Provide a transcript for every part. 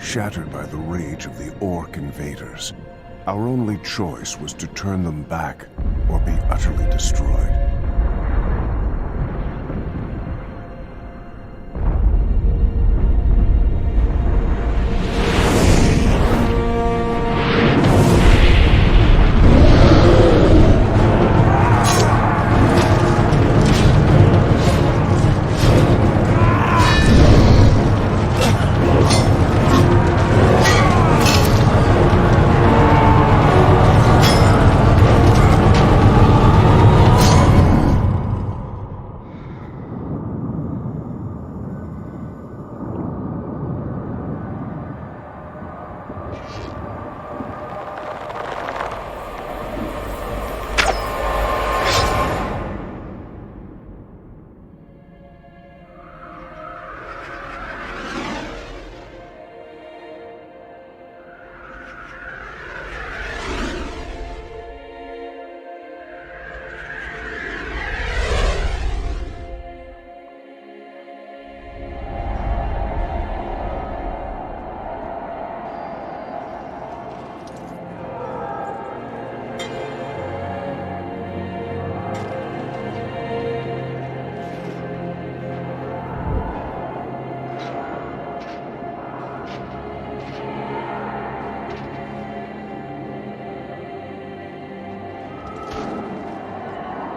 shattered by the rage of the orc invaders. Our only choice was to turn them back or be utterly destroyed.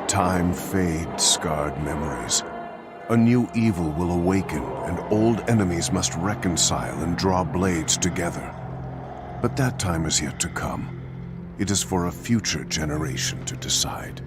Time fades scarred memories. A new evil will awaken, and old enemies must reconcile and draw blades together. But that time is yet to come. It is for a future generation to decide.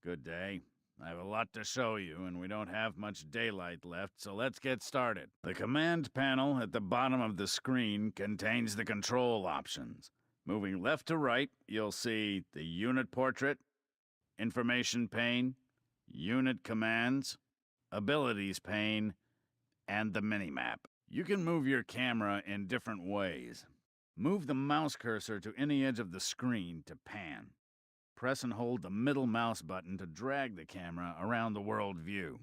Good day. I have a lot to show you, and we don't have much daylight left, so let's get started. The command panel at the bottom of the screen contains the control options. Moving left to right, you'll see the unit portrait, information pane, unit commands, abilities pane, and the minimap. You can move your camera in different ways. Move the mouse cursor to any edge of the screen to pan. Press and hold the middle mouse button to drag the camera around the world view.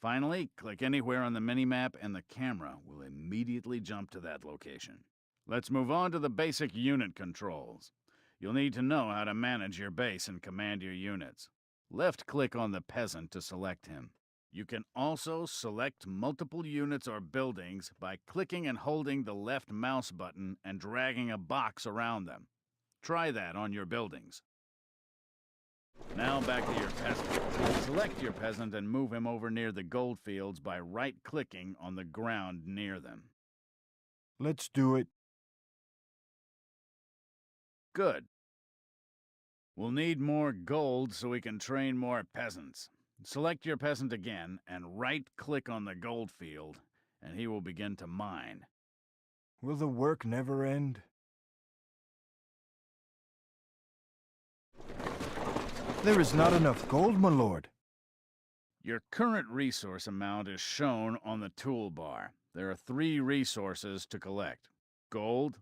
Finally, click anywhere on the minimap and the camera will immediately jump to that location. Let's move on to the basic unit controls. You'll need to know how to manage your base and command your units. Left-click on the peasant to select him. You can also select multiple units or buildings by clicking and holding the left mouse button and dragging a box around them. Try that on your buildings. Now back to your peasant. Select your peasant and move him over near the gold fields by right-clicking on the ground near them. Let's do it. Good. We'll need more gold so we can train more peasants. Select your peasant again and right-click on the gold field, and he will begin to mine. Will the work never end? There is not enough gold, my lord. Your current resource amount is shown on the toolbar. There are 3 resources to collect: gold,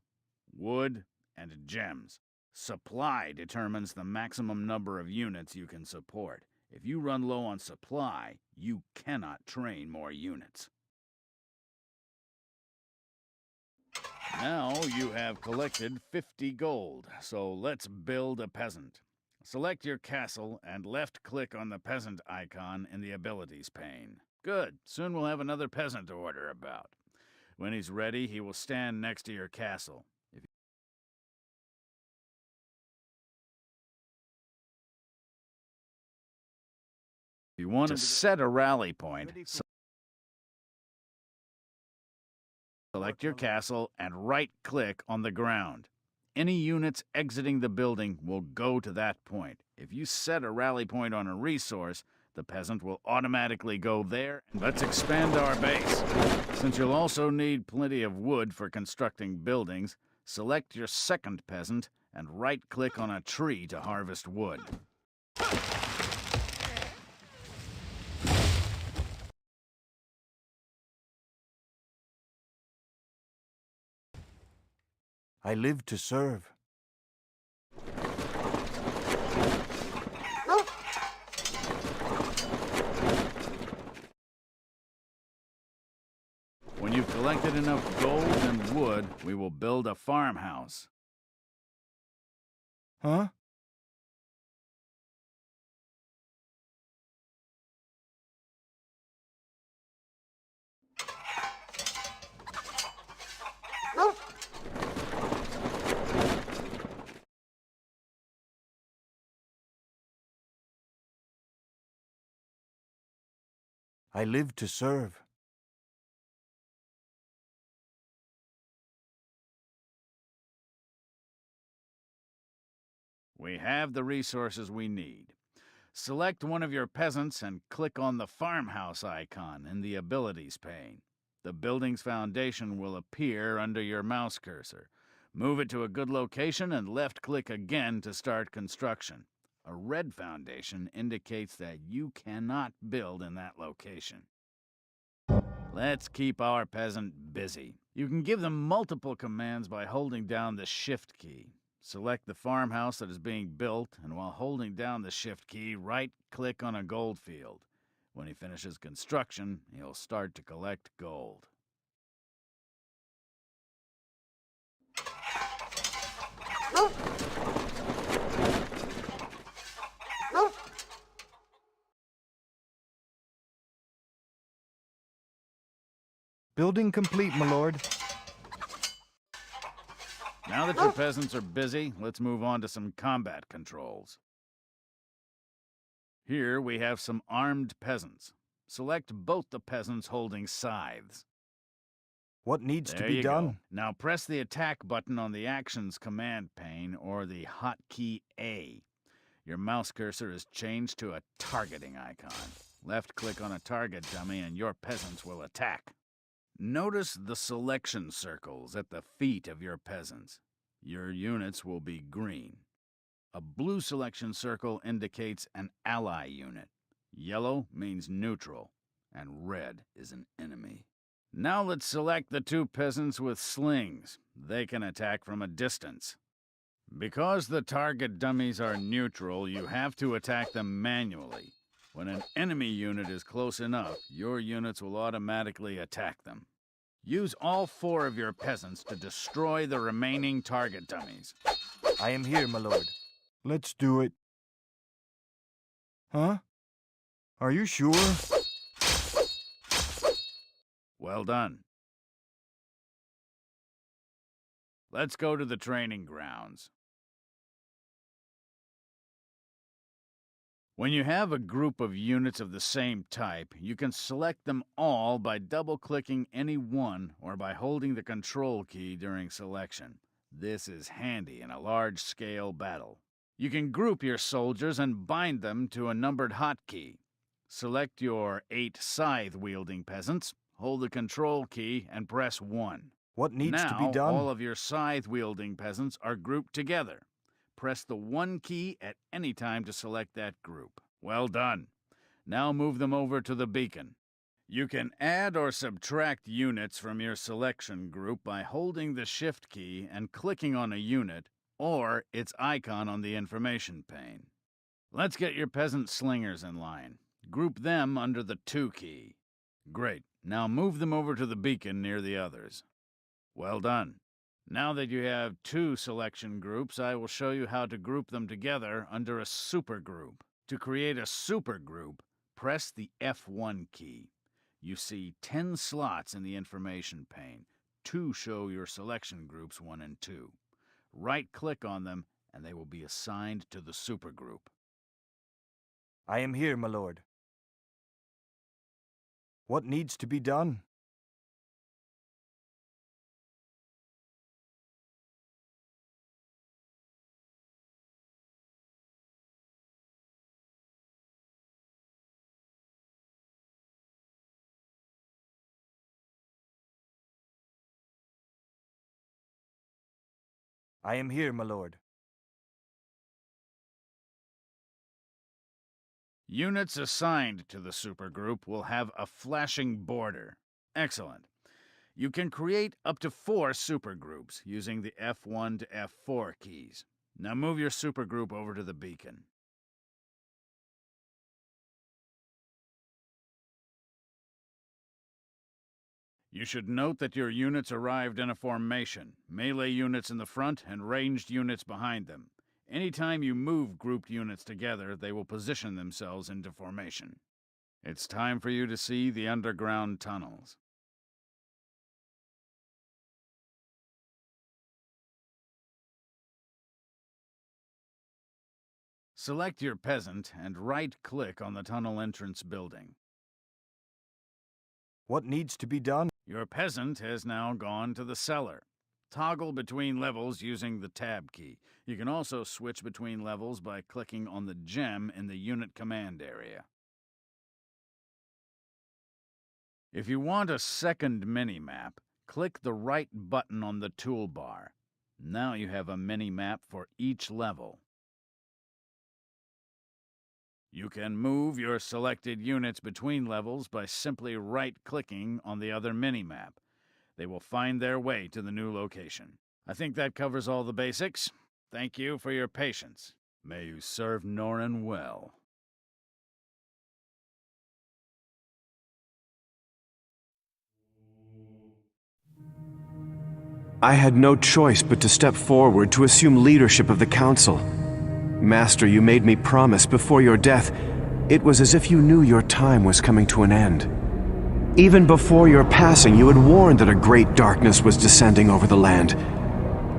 wood, and gems. Supply determines the maximum number of units you can support. If you run low on supply, you cannot train more units. Now you have collected 50 gold, so let's build a peasant. Select your castle and left-click on the peasant icon in the abilities pane. Good. Soon we'll have another peasant to order about. When he's ready, he will stand next to your castle. If you want to set a rally point, select your castle and right-click on the ground. Any units exiting the building will go to that point. If you set a rally point on a resource, the peasant will automatically go there. Let's expand our base. Since you'll also need plenty of wood for constructing buildings, select your second peasant and right-click on a tree to harvest wood. I live to serve. When you've collected enough gold and wood, we will build a farmhouse. Huh? I live to serve. We have the resources we need. Select one of your peasants and click on the farmhouse icon in the abilities pane. The building's foundation will appear under your mouse cursor. Move it to a good location and left-click again to start construction. A red foundation indicates that you cannot build in that location. Let's keep our peasant busy. You can give them multiple commands by holding down the Shift key. Select the farmhouse that is being built, and while holding down the Shift key, right-click on a gold field. When he finishes construction, he'll start to collect gold. Building complete, my lord. Now that your peasants are busy, let's move on to some combat controls. Here we have some armed peasants. Select both the peasants holding scythes. What needs to There be you done? go. Now press the attack button on the Actions command pane or the hotkey A. Your mouse cursor is changed to a targeting icon. Left-click on a target dummy and your peasants will attack. Notice the selection circles at the feet of your peasants. Your units will be green. A blue selection circle indicates an ally unit. Yellow means neutral, and red is an enemy. Now let's select the two peasants with slings. They can attack from a distance. Because the target dummies are neutral, you have to attack them manually. When an enemy unit is close enough, your units will automatically attack them. Use all 4 of your peasants to destroy the remaining target dummies. I am here, my lord. Let's do it. Huh? Are you sure? Well done. Let's go to the training grounds. When you have a group of units of the same type, you can select them all by double-clicking any one or by holding the Control key during selection. This is handy in a large-scale battle. You can group your soldiers and bind them to a numbered hotkey. Select your 8 scythe-wielding peasants, hold the Control key, and press 1. What needs to be Now, done? all of your scythe-wielding peasants are grouped together. Press the 1 key at any time to select that group. Well done. Now move them over to the beacon. You can add or subtract units from your selection group by holding the Shift key and clicking on a unit or its icon on the information pane. Let's get your peasant slingers in line. Group them under the 2 key. Great. Now move them over to the beacon near the others. Well done. Now that you have 2 selection groups, I will show you how to group them together under a supergroup. To create a supergroup, press the F1 key. You see 10 slots in the information pane. 2 show your selection groups 1 and 2. Right-click on them, and they will be assigned to the supergroup. I am here, my lord. What needs to be done? I am here, my lord. Units assigned to the supergroup will have a flashing border. Excellent. You can create up to 4 supergroups using the F1 to F4 keys. Now move your supergroup over to the beacon. You should note that your units arrived in a formation, melee units in the front and ranged units behind them. Anytime you move grouped units together, they will position themselves into formation. It's time for you to see the underground tunnels. Select your peasant and right-click on the tunnel entrance building. What needs to be done? Your peasant has now gone to the cellar. Toggle between levels using the tab key. You can also switch between levels by clicking on the gem in the unit command area. If you want a second mini-map, click the right button on the toolbar. Now you have a mini-map for each level. You can move your selected units between levels by simply right-clicking on the other mini-map. They will find their way to the new location. I think that covers all the basics. Thank you for your patience. May you serve Norrin well. I had no choice but to step forward to assume leadership of the council. Master, you made me promise before your death. It was as if you knew your time was coming to an end. Even before your passing, you had warned that a great darkness was descending over the land.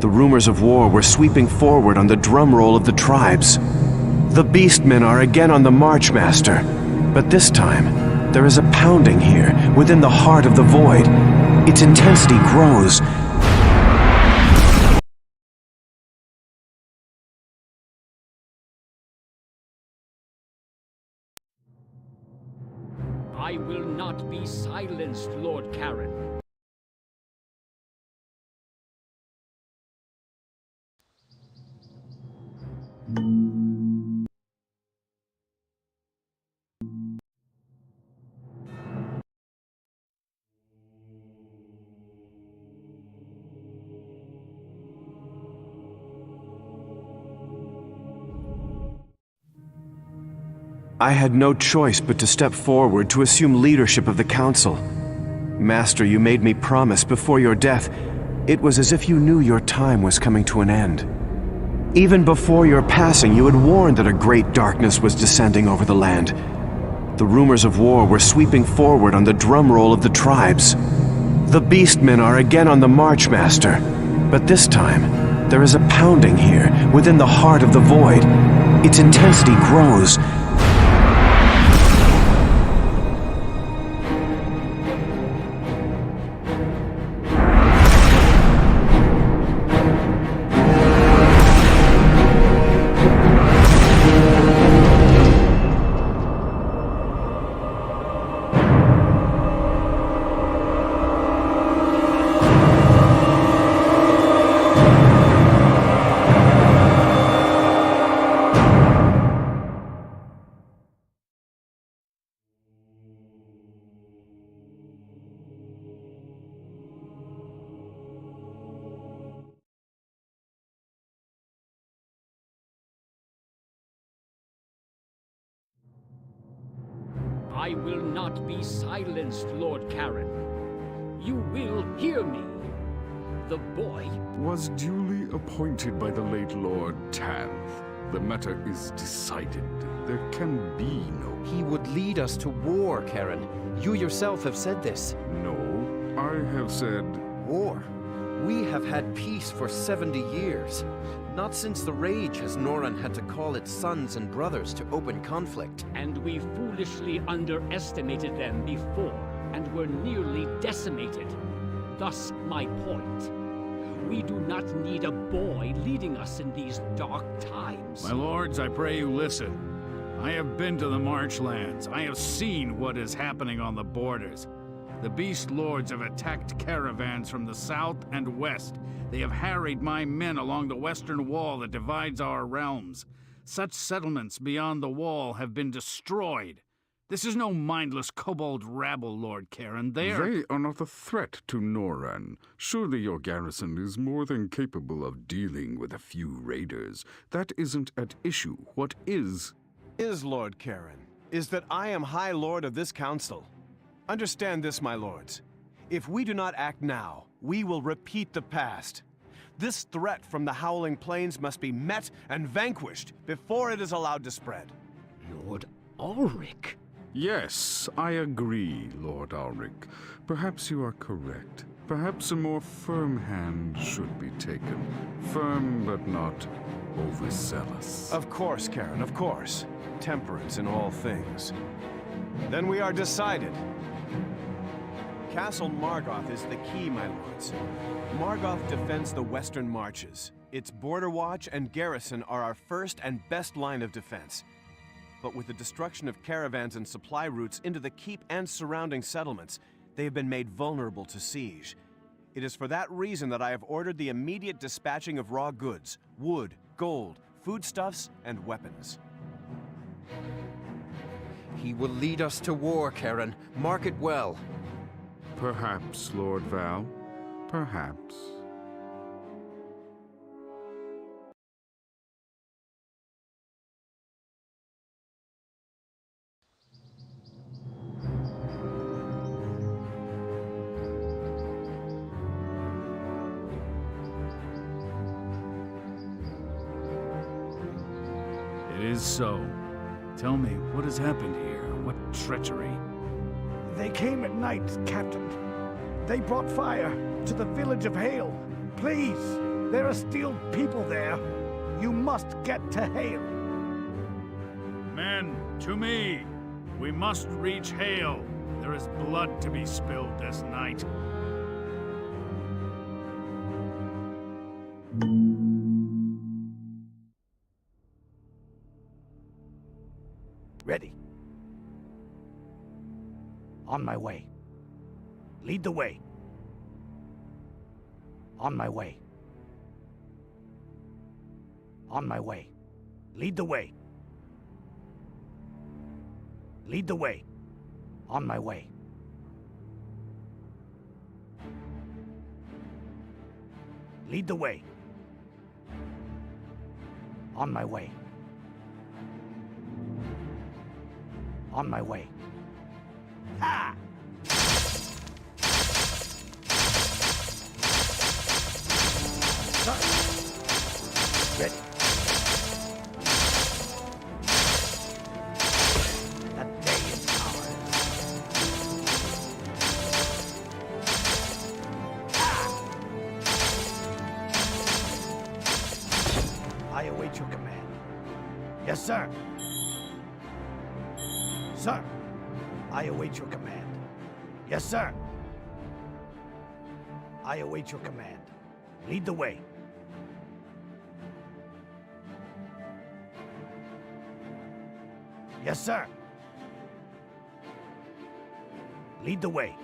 The rumors of war were sweeping forward on the drumroll of the tribes. The beastmen are again on the march, Master. But this time, there is a pounding here, within the heart of the void. Its intensity grows. I will not be silenced, Lord Karen. I had no choice but to step forward to assume leadership of the council. Master, you made me promise before your death. It was as if you knew your time was coming to an end. Even before your passing, you had warned that a great darkness was descending over the land. The rumors of war were sweeping forward on the drumroll of the tribes. The beastmen are again on the march, Master. But this time, there is a pounding here, within the heart of the void. Its intensity grows. I will not be silenced, Lord Karen. You will hear me. The boy was duly appointed by the late Lord Tanth. The matter is decided. There can be no... He would lead us to war, Karen. You yourself have said this. No, I have said... War? We have had peace for 70 years. Not since the Rage has Norrin had to call its sons and brothers to open conflict. and we foolishly underestimated them before. and were nearly decimated. Thus my point. We do not need a boy leading us in these dark times. My lords, I pray you listen. I have been to the marchlands. I have seen what is happening on the borders. The beast lords have attacked caravans from the south and west. They have harried my men along the western wall that divides our realms. Such settlements beyond the wall have been destroyed. This is no mindless kobold rabble, Lord Karen. They are not a threat to Noran. Surely your garrison is more than capable of dealing with a few raiders. That isn't at issue. What is, Lord Karen, is that I am High Lord of this council. Understand this, my lords. If we do not act now, we will repeat the past. This threat from the Howling Plains must be met and vanquished before it is allowed to spread. Lord Ulrich. Yes, I agree, Lord Ulrich. Perhaps you are correct. Perhaps a more firm hand should be taken. Firm, but not overzealous. Of course, Karen, of course. Temperance in all things. Then we are decided. Castle Margoth is the key, my lords. Margoth defends the western marches. Its border watch and garrison are our first and best line of defense. But with the destruction of caravans and supply routes into the keep and surrounding settlements, they have been made vulnerable to siege. It is for that reason that I have ordered the immediate dispatching of raw goods, wood, gold, foodstuffs, and weapons. He will lead us to war, Karen. Mark it well. Perhaps, Lord Val. Perhaps. It is so. Tell me, what has happened here? What treachery? They came at night, Captain. They brought fire to the village of Hale. Please, there are still people there. You must get to Hale. Men, to me! We must reach Hale. There is blood to be spilled this night. Ready. On my way. Lead the way. On my way. On my way. Lead the way. Lead the way. On my way. Lead the way. On my way. On my way. Ha! Ready. The day is ours. I await your command. Yes, sir. Sir, I await your command. Yes, sir. I await your command. Lead the way. Yes, sir. Lead the way.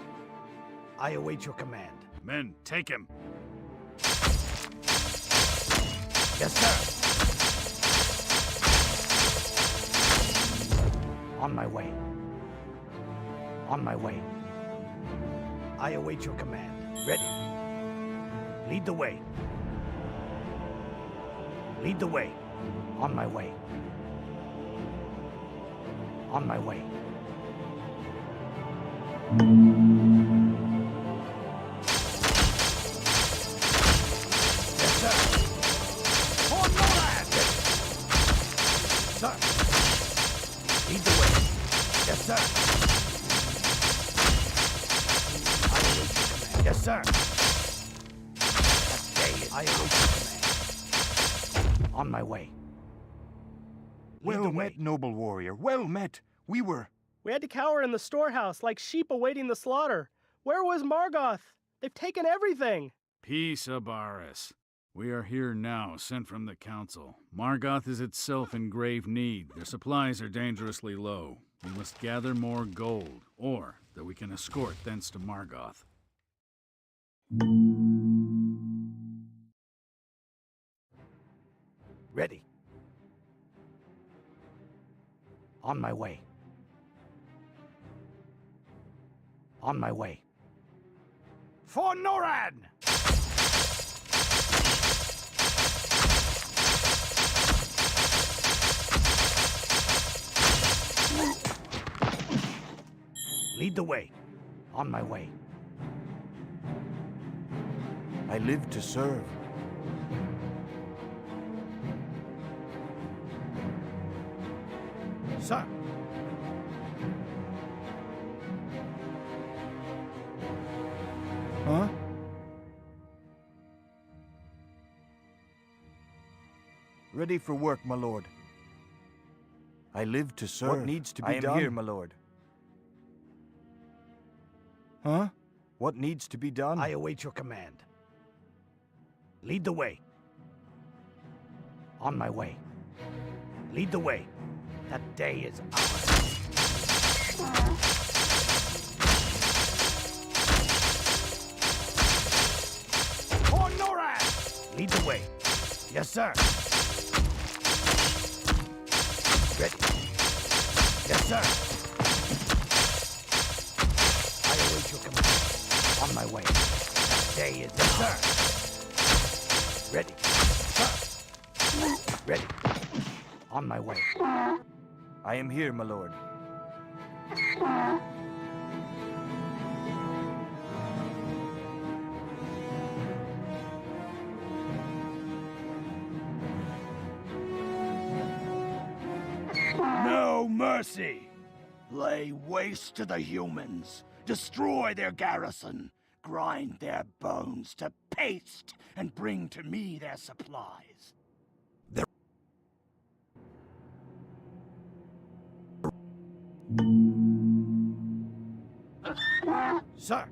I await your command. Men, take him. Yes, sir. On my way. On my way. I await your command. Ready. Lead the way. Lead the way. On my way. On my way. Yes, sir. For Nolan! Sir. Lead the way. Yes, sir. I await your command. Yes, sir. I await your command. On my way. Lead Well the way. met, noble warrior. Well met. We were We had to cower in the storehouse like sheep awaiting the slaughter. Where was Margoth? They've taken everything. Peace, Abaris. We are here now, sent from the council. Margoth is itself in grave need. Their supplies are dangerously low. We must gather more gold, or that we can escort thence to Margoth. Ready. On my way. On my way. For Noran! Lead the way. On my way. I live to serve. Sir. Huh? Ready for work, my lord. I live to serve. What needs to be done? I am here, my lord. Huh? What needs to be done? I await your command. Lead the way. On my way. Lead the way. That day is ours. For Noran! Lead the way. Yes, sir. Ready. Yes, sir. I await your command. On my way. That day is yes, sir. Ready. Sir. Ready. On my way. I am here, my lord. No mercy! Lay waste to the humans. Destroy their garrison. Grind their bones to paste and bring to me their supplies. Sir,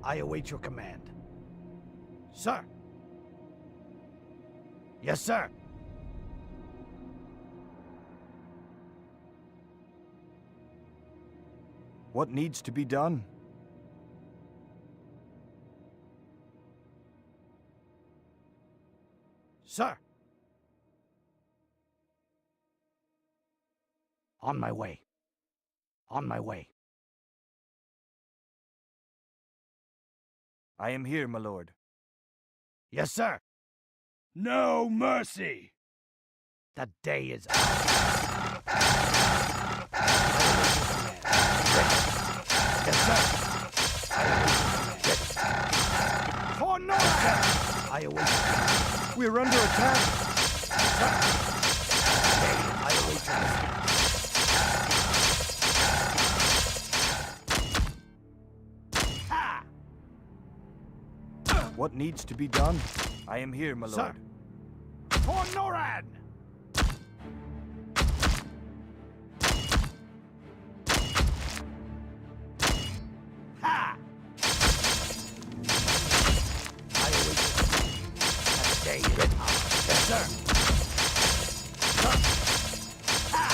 I await your command. Sir. Yes, sir. What needs to be done? Sir. On my way. On my way. I am here, my lord. Yes, sir. No mercy. That day is ours. Yes, sir. For no I await your command. We're under attack. Sir. I await your command. What needs to be done? I am here, my Sir. lord. For Noran! Ha! I await you. That day is ours. Yes, sir. Sir. Ha!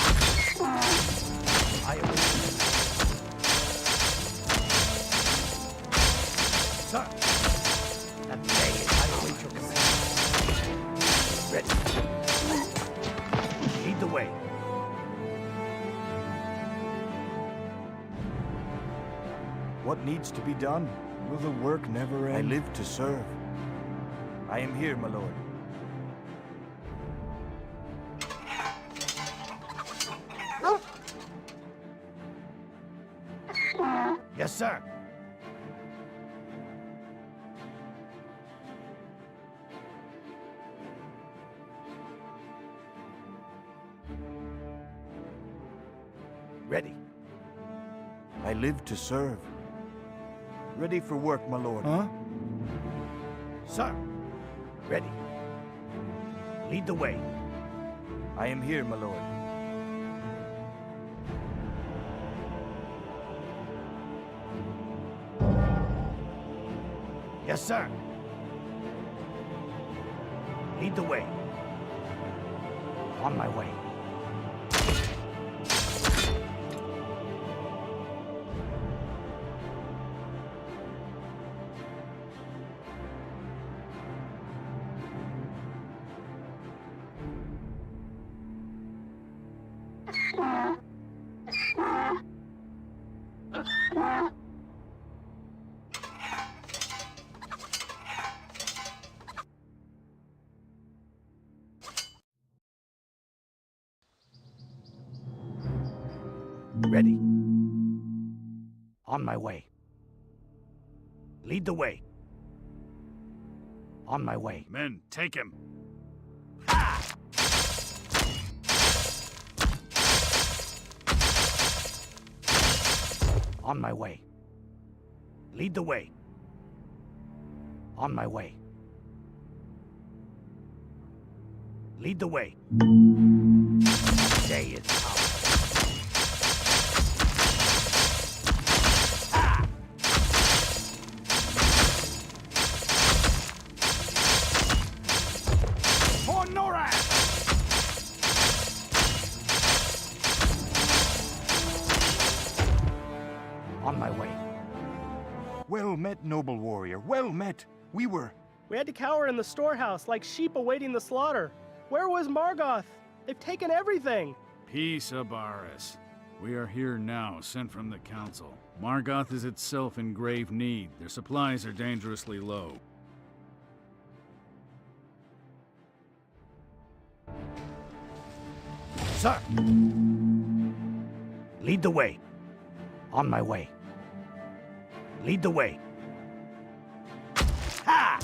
I await you. Sir. That day is I await your command. Ready. Lead the way. What needs to be done? Will the work never end? I live to serve. I am here, my lord. Yes, sir. Ready. I live to serve. Ready for work, my lord. Huh? Sir. Ready. Lead the way. I am here, my lord. Yes, sir. Lead the way. On my way. Ready. On my way. Lead the way. On my way. Men, take him. On my way. Lead the way. On my way. Lead the way. Day is ours. For Norad! On my way. Well met, noble warrior. Well met. We had to cower in the storehouse like sheep awaiting the slaughter. Where was Margoth? They've taken everything. Peace, Abaris. We are here now, sent from the council. Margoth is itself in grave need. Their supplies are dangerously low. Sir! Lead the way. On my way. Lead the way. Ha!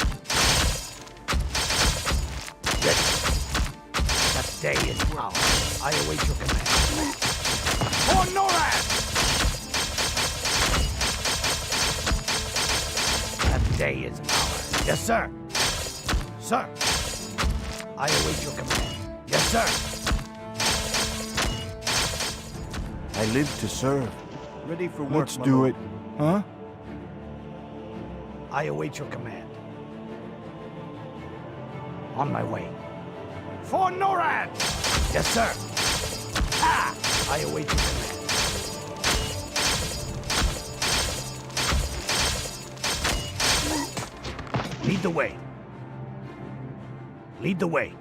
Ready. That day is ours. I await your command. For Norad! That day is ours. Yes, sir. Sir. I await your command. Yes, sir. I live to serve. Ready for work, Let's my do lord. it. Huh? I await your command. On my way. For Norad! Yes, sir. Ah! I await your command. Lead the way. Lead the way.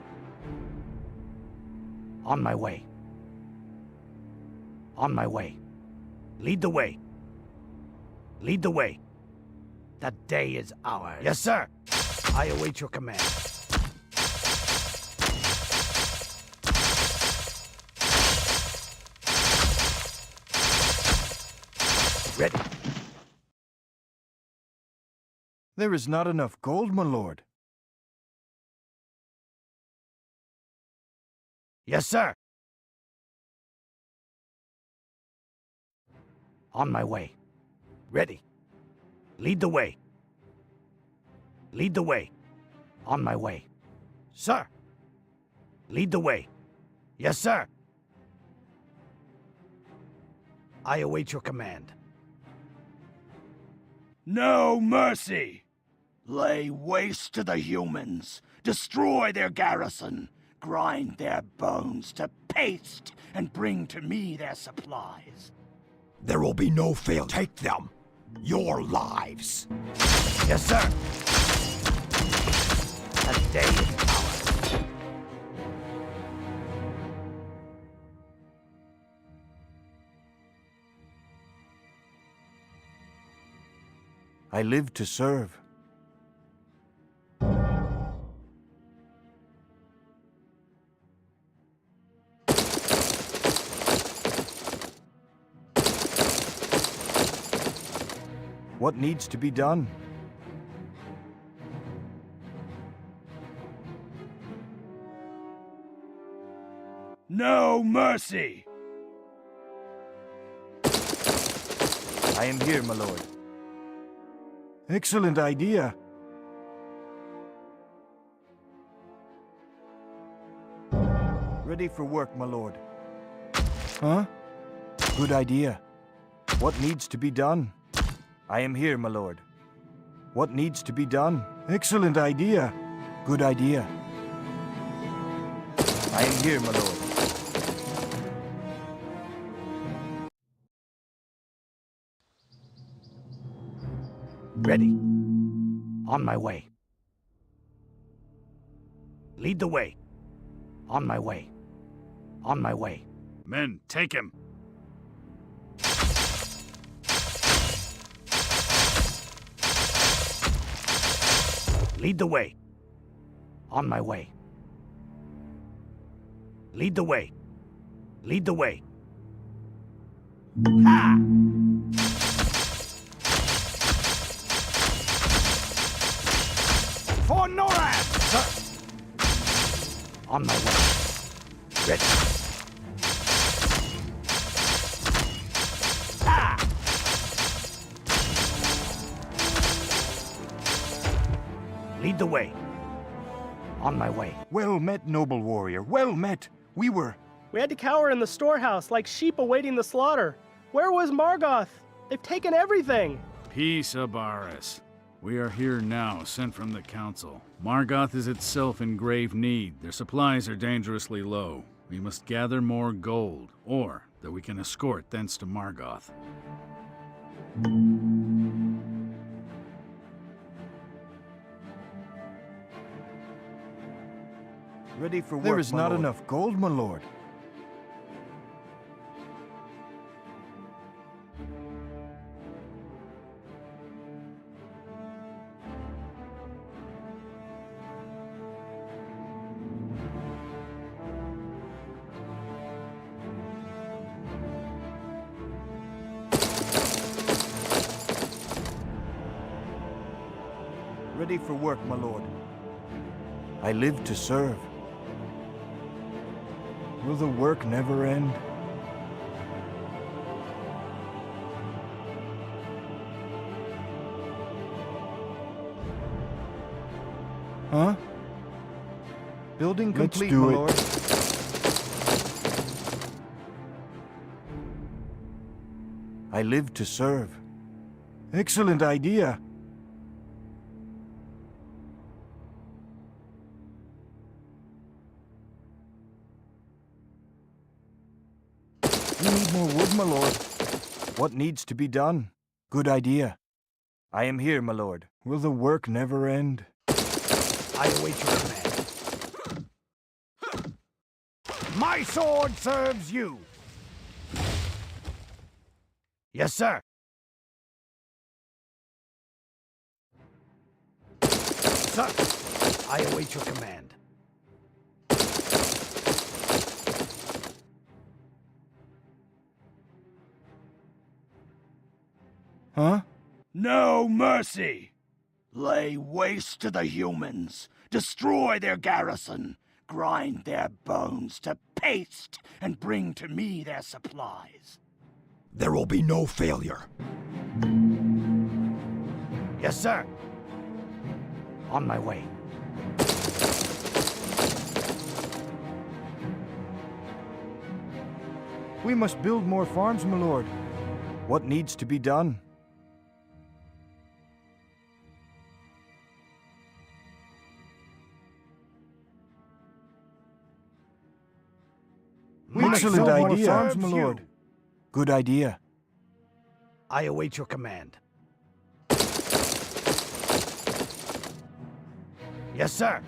On my way. On my way. Lead the way. Lead the way. That day is ours. Yes, sir. I await your command. Ready. There is not enough gold, my lord. Yes, sir. On my way. Ready. Lead the way. Lead the way. On my way. Sir. Lead the way. Yes, sir. I await your command. No mercy! Lay waste to the humans, destroy their garrison, grind their bones to paste, and bring to me their supplies. There will be no fail. Take them. Your lives. Yes, sir. That day is ours. I live to serve. What needs to be done? No mercy! I am here, my lord. Excellent idea. Ready for work, my lord. Huh? Good idea. What needs to be done? I am here, my lord. What needs to be done? Excellent idea. Good idea. I am here, my lord. Ready. On my way. Lead the way. On my way. On my way. Men, take him. Lead the way. On my way. Lead the way. Lead the way. Ha! For NORAD, sir! On my way. Ready. Ha! Lead the way. On my way. Well met, noble warrior. Well met. We had to cower in the storehouse like sheep awaiting the slaughter. Where was Margoth? They've taken everything. Peace, Abaris. We are here now, sent from the council. Margoth is itself in grave need. Their supplies are dangerously low. We must gather more gold, or that we can escort thence to Margoth. ready for work. There is not enough gold, my lord. Ready for work, my lord. I live to serve. Will the work never end? Huh? Building complete, my lord. I live to serve. Excellent idea. We need more wood, my lord. What needs to be done? Good idea. I am here, my lord. Will the work never end? I await your command. My sword serves you. Yes, sir. Sir, I await your command. Huh? No mercy! Lay waste to the humans, destroy their garrison, grind their bones to paste, and bring to me their supplies. There will be no failure. Yes, sir. On my way. We must build more farms, my lord. What needs to be done? Excellent idea, farms, my lord. Good idea. I await your command. Yes, sir.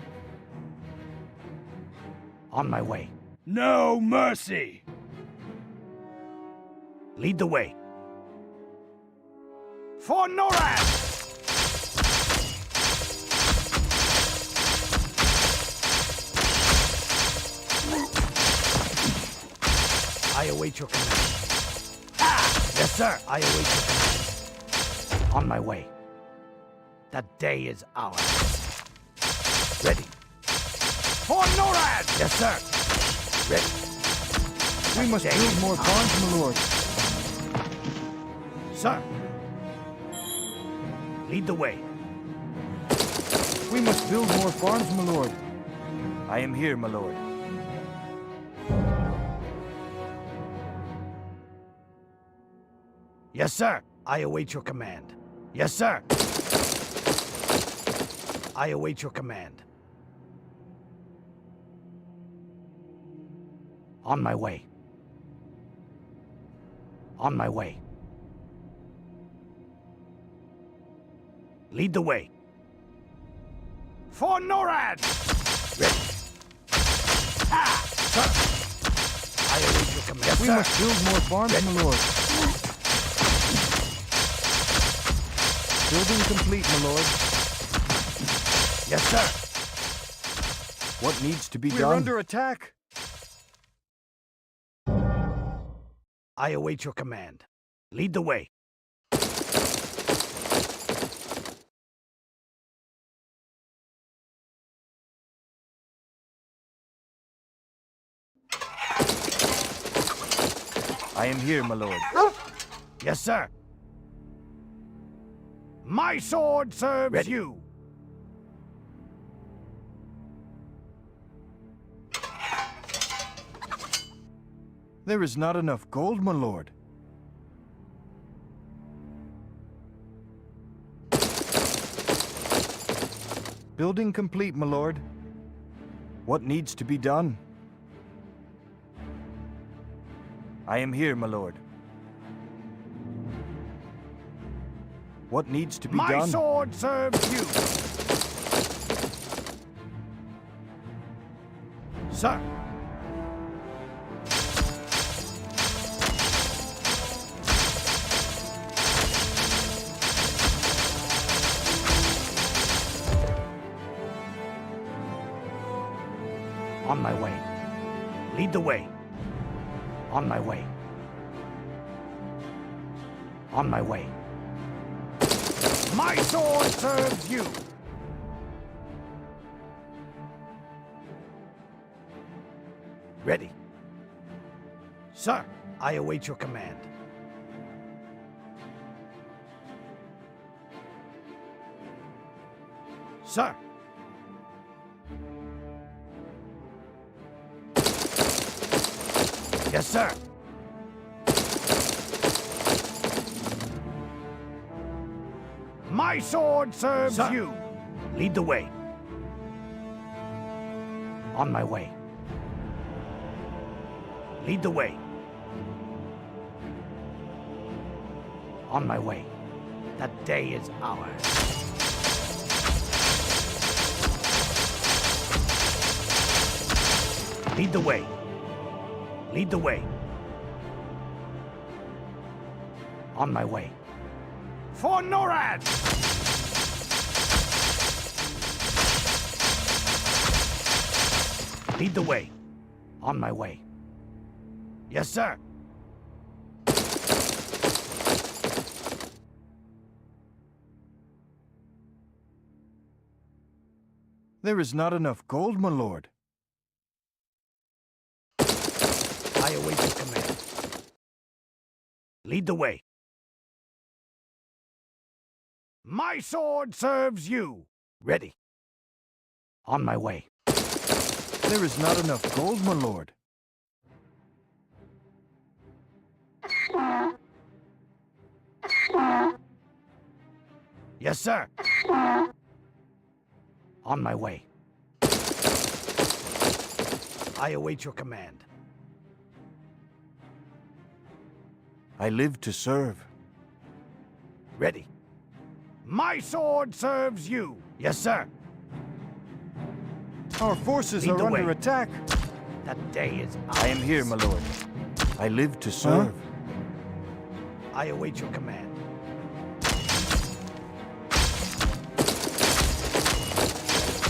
On my way. No mercy! Lead the way. For NORAD! I await your command. Yes, sir. I await your command. On my way. The day is ours. Ready. For NORAD! Yes, sir. Ready. We must build more farms, my lord. Sir. Lead the way. We must build more farms, my lord. I am here, my lord. Yes, sir. I await your command. Yes, sir. I await your command. On my way. On my way. Lead the way. For NORAD! Ready. Ah, sir! I await your command. Yes, We sir. must build more farms, my lord. Building complete, my lord. Yes, sir. What needs to be We're done? under attack. I await your command. Lead the way. I am here, my lord. Yes, sir. My sword serves you. There is not enough gold, my lord. Building complete, my lord. What needs to be done? I am here, my lord. What needs to be My done? sword serves you. Sir. On my way. Lead the way. On my way. On my way. My sword serves you! Ready. Sir, I await your command. Sir. Yes, sir. My sword serves you. Lead the way. On my way. Lead the way. On my way. That day is ours. Lead the way. Lead the way. On my way. For NORAD! Lead the way. On my way. Yes, sir. There is not enough gold, my lord. I await your command. Lead the way. My sword serves you. Ready. On my way. There is not enough gold, my lord. Yes, sir. On my way. I await your command. I live to serve. Ready. My sword serves you. Yes, sir. Our forces Lead are the under way. attack. That day is ours. I am here, my lord. I live to serve. I await your command.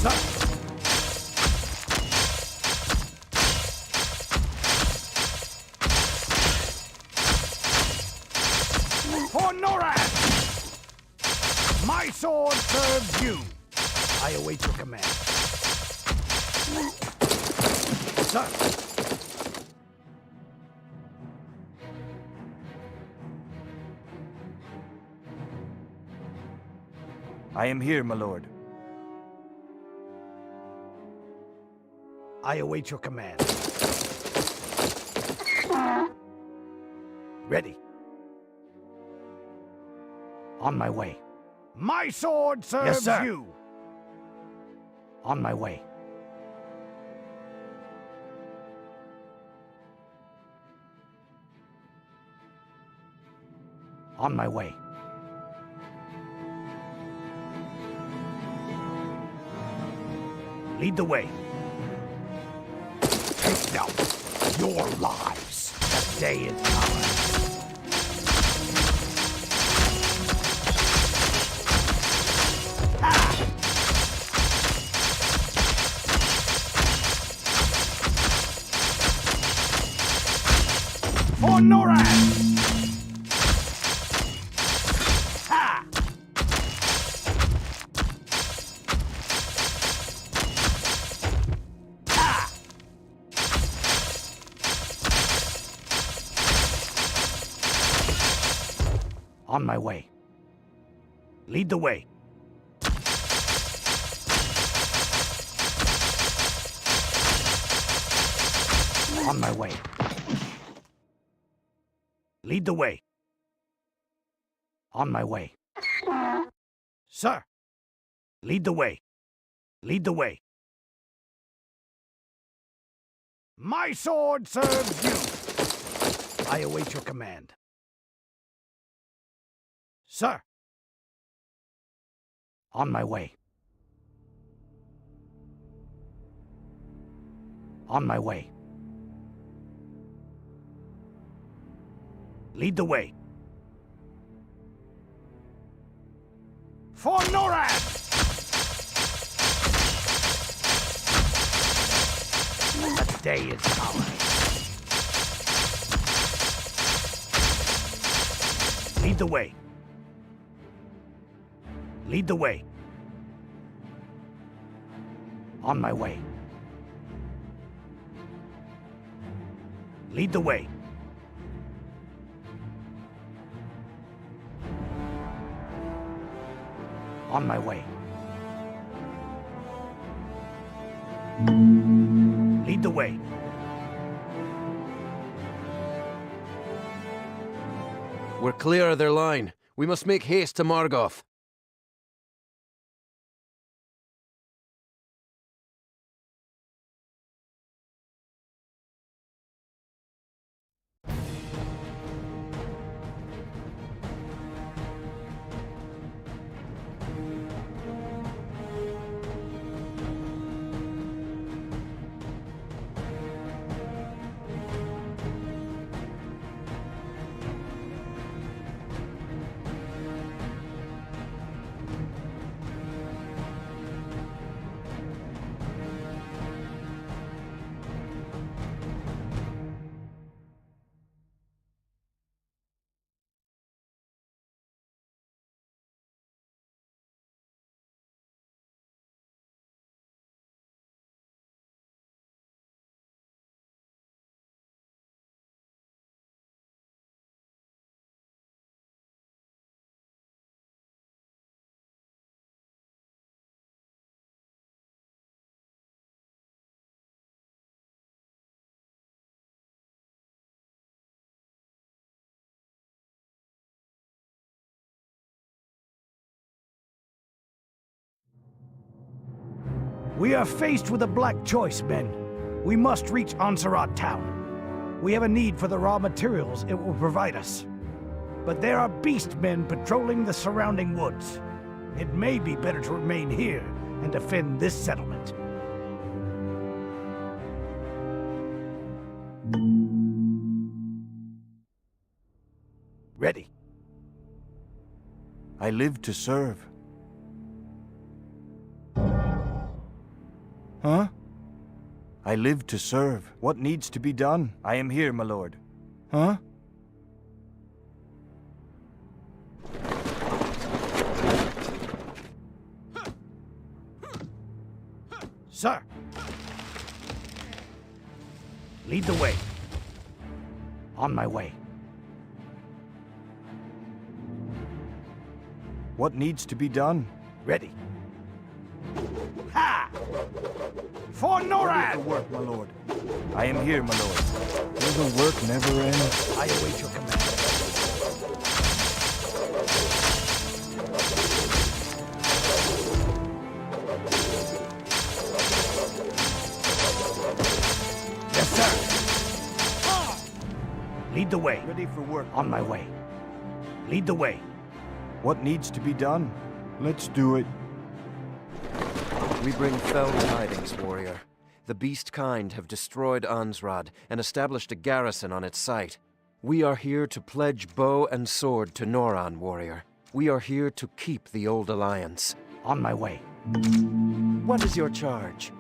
Sir. For NORAD! My sword serves you. I await your command. Sir. I am here, my lord. I await your command. Ready. On my way. My sword serves you. On my way. On my way. Lead the way. Take them. Your lives. The day is ours. For Norad! Ha! Ha! On my way. Lead the way. On my way. Lead the way. On my way. Sir! Lead the way. Lead the way. My sword serves you! I await your command. Sir! On my way. On my way. Lead the way. For Norad! The day is ours. Lead the way. Lead the way. On my way. Lead the way. On my way. Lead the way. We're clear of their line. We must make haste to Margoth. We are faced with a black choice, men. We must reach Ansarat town. We have a need for the raw materials it will provide us. But there are beast men patrolling the surrounding woods. It may be better to remain here and defend this settlement. Ready. I live to serve. Huh? I live to serve. What needs to be done? I am here, my lord. Huh? Sir! Lead the way. On my way. What needs to be done? Ready. Ha! For NORAD! For work, my lord. I am here, my lord. Will the work never end? I await your command. Lead the way. Ready for work. On my way. Lead the way. What needs to be done? Let's do it. We bring fell tidings, warrior. The beast kind have destroyed Ansrad and established a garrison on its site. We are here to pledge bow and sword to Noran, warrior. We are here to keep the old alliance. On my way. What is your charge?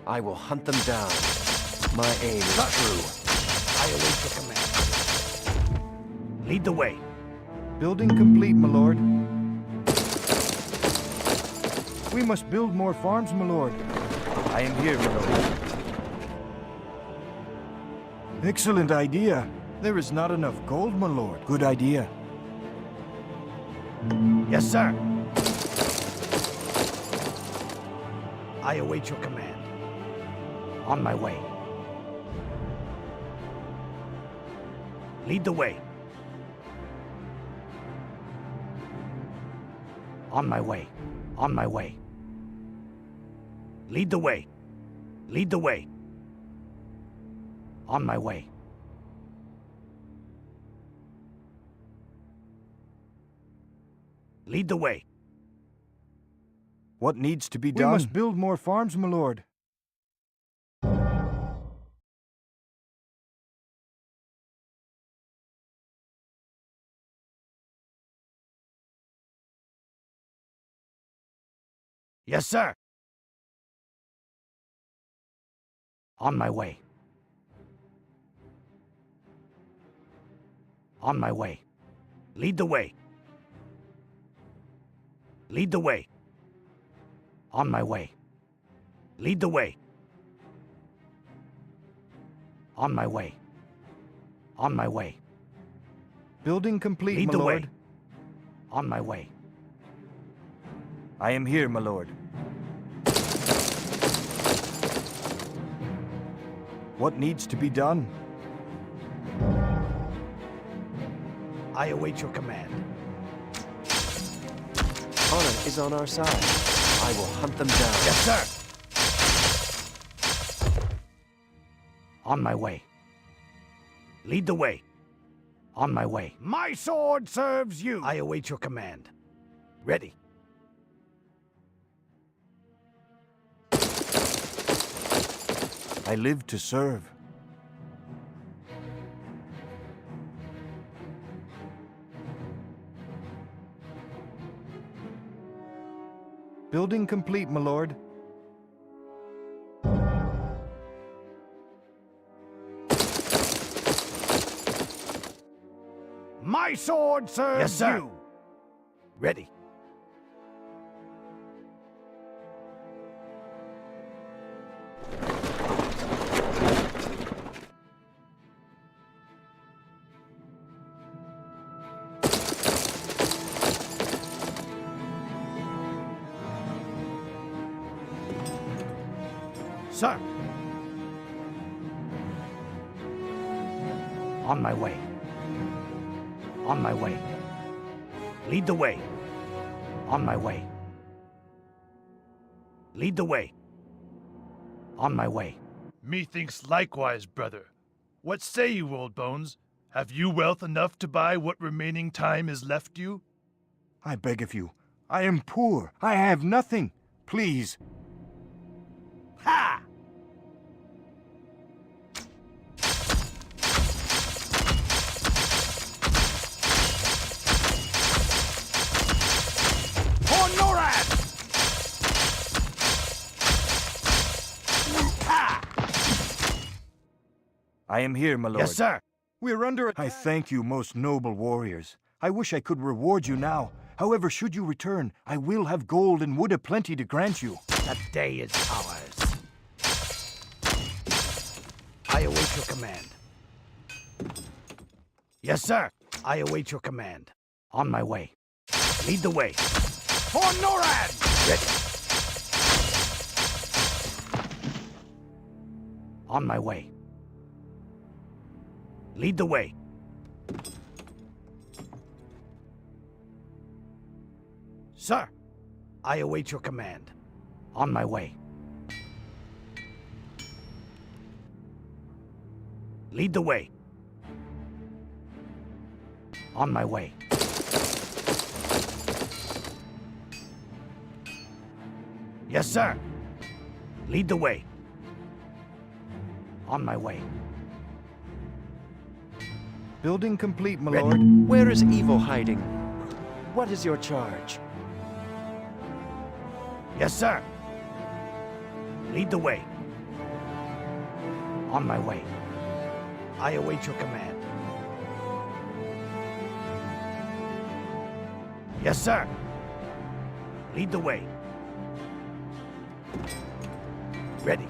I will hunt them down. My aim is true. I await your command. Lead the way. Building complete, my lord. We must build more farms, my lord. I am here, my lord. Excellent idea. There is not enough gold, my lord. Good idea. Yes, sir. I await your command. On my way. Lead the way. On my way. On my way. Lead the way. Lead the way. On my way. Lead the way. What needs to be done? We must build more farms, my lord. Yes, sir. On my way. On my way. Lead the way. Lead the way. On my way. Lead the way. On my way. On my way. Building complete, Lead my the lord. way. On my way. I am here, my lord. What needs to be done? I await your command. Honor is on our side. I will hunt them down. Yes, sir. On my way. Lead the way. On my way. My sword serves you. I await your command. Ready. I live to serve. Building complete, my lord. My sword serves Yes, sir. you. Ready. Sir. On my way. On my way. Lead the way. On my way. Lead the way. On my way. Methinks likewise, brother. What say you, old bones? Have you wealth enough to buy what remaining time is left you? I beg of you. I am poor. I have nothing. Please. Ha! For Norad! Ha! I am here, my lord. Yes, sir. We're under attack. I thank you, most noble warriors. I wish I could reward you now. However, should you return, I will have gold and wood aplenty to grant you. That day is ours. I await your command. Yes, sir. I await your command. On my way. Lead the way. For Norad! Ready. On my way. Lead the way. Sir, I await your command. On my way. Lead the way. On my way. Yes, sir. Lead the way. On my way. Building complete, my Ready. lord. Where is evil hiding? What is your charge? Yes, sir. Lead the way. On my way. I await your command. Yes, sir. Lead the way. Ready.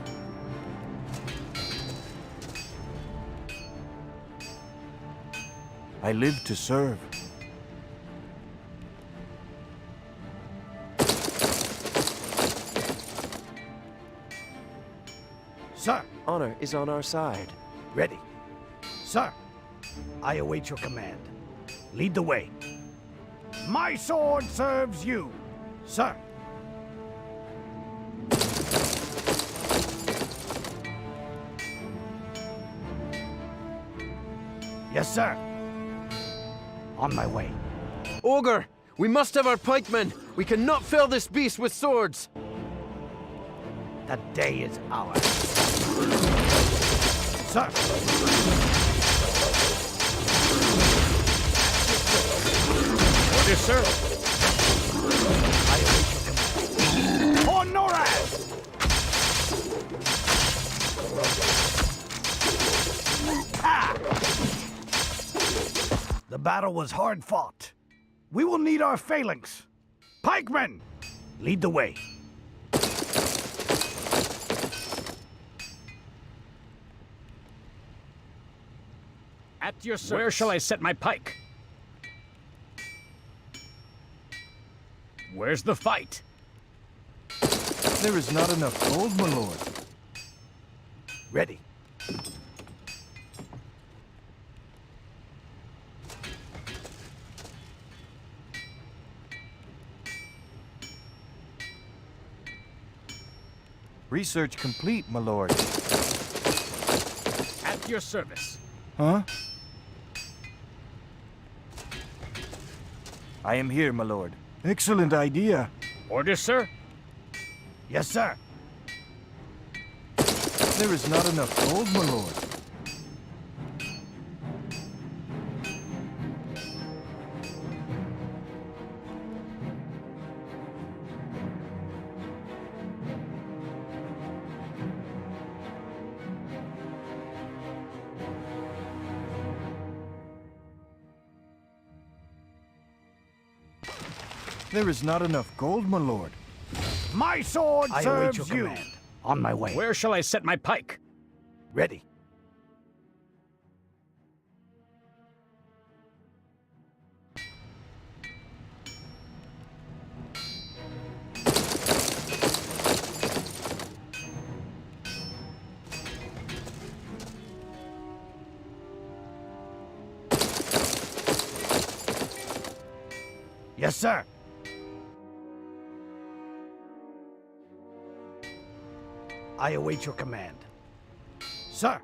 I live to serve. Sir. Honor is on our side. Ready. Sir. I await your command. Lead the way. My sword serves you. Sir. Yes, sir. On my way. Ogre, we must have our pikemen. We cannot fill this beast with swords. The day is ours. Sir. Order, sir. I await your command. For Norad! Ah! The battle was hard fought. We will need our phalanx. Pikemen, lead the way. At your service. Where shall I set my pike? Where's the fight? There is not enough gold, my lord. Ready. Research complete, my lord. At your service. Huh? I am here, my lord. Excellent idea. Order, sir. Yes, sir. There is not enough gold, my lord. There is not enough gold, my lord. My sword I serves await your you. command. On my way. Where shall I set my pike? Ready. Yes, sir. I await your command. Sir.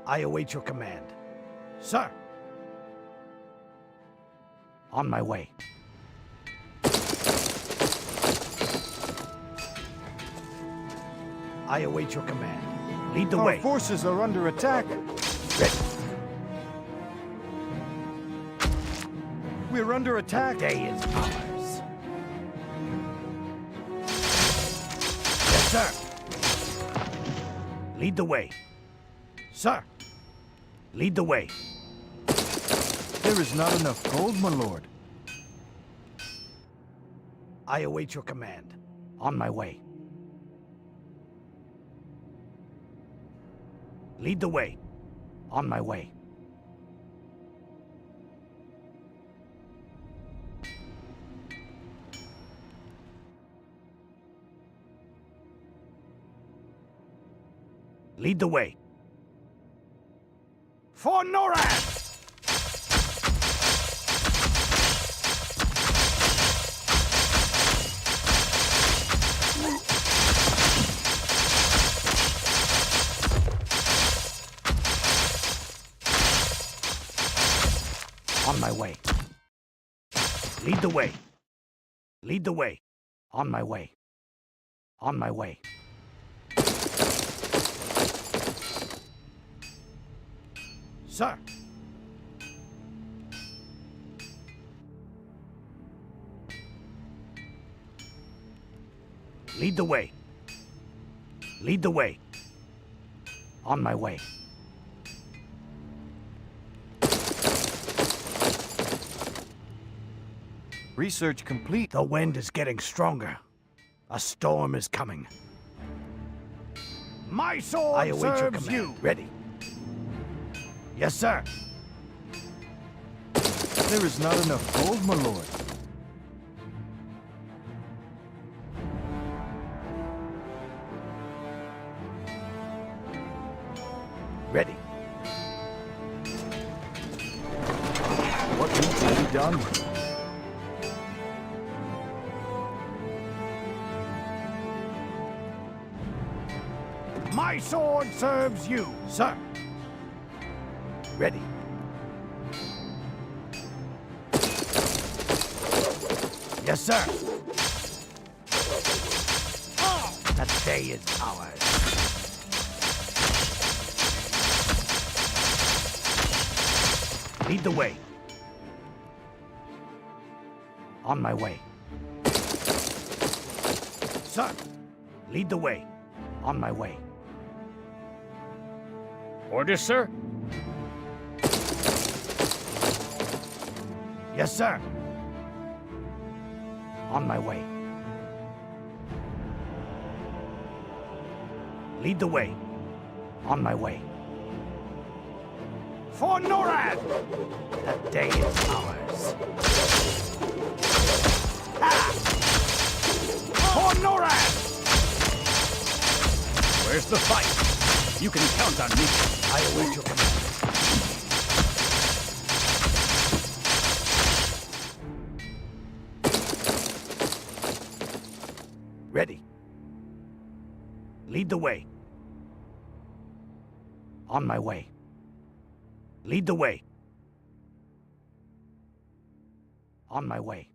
I await your command. Sir. On my way. I await your command. Lead the way. Our forces are under attack. Ready. We're under attack. Day is ours. Yes, sir. Lead the way. Sir. Lead the way. There is not enough gold, my lord. I await your command. On my way. Lead the way. On my way. Lead the way. For Norad! On my way. Lead the way. Lead the way. On my way. On my way. Sir. Lead the way. Lead the way. On my way. Research complete. The wind is getting stronger. A storm is coming. My sword I await your serves command. you. Ready. Yes, sir. There is not enough gold, my lord. Ready. What needs to be done? My sword serves you. Sir. Ready. Yes, sir. That day is ours. Lead the way. On my way. Sir. Lead the way. On my way. Orders, sir? Yes, sir. On my way. Lead the way. On my way. For Norad! That day is ours. For Norad! Where's the fight? You can count on me. I await your command. Ready. Lead the way. On my way. Lead the way. On my way.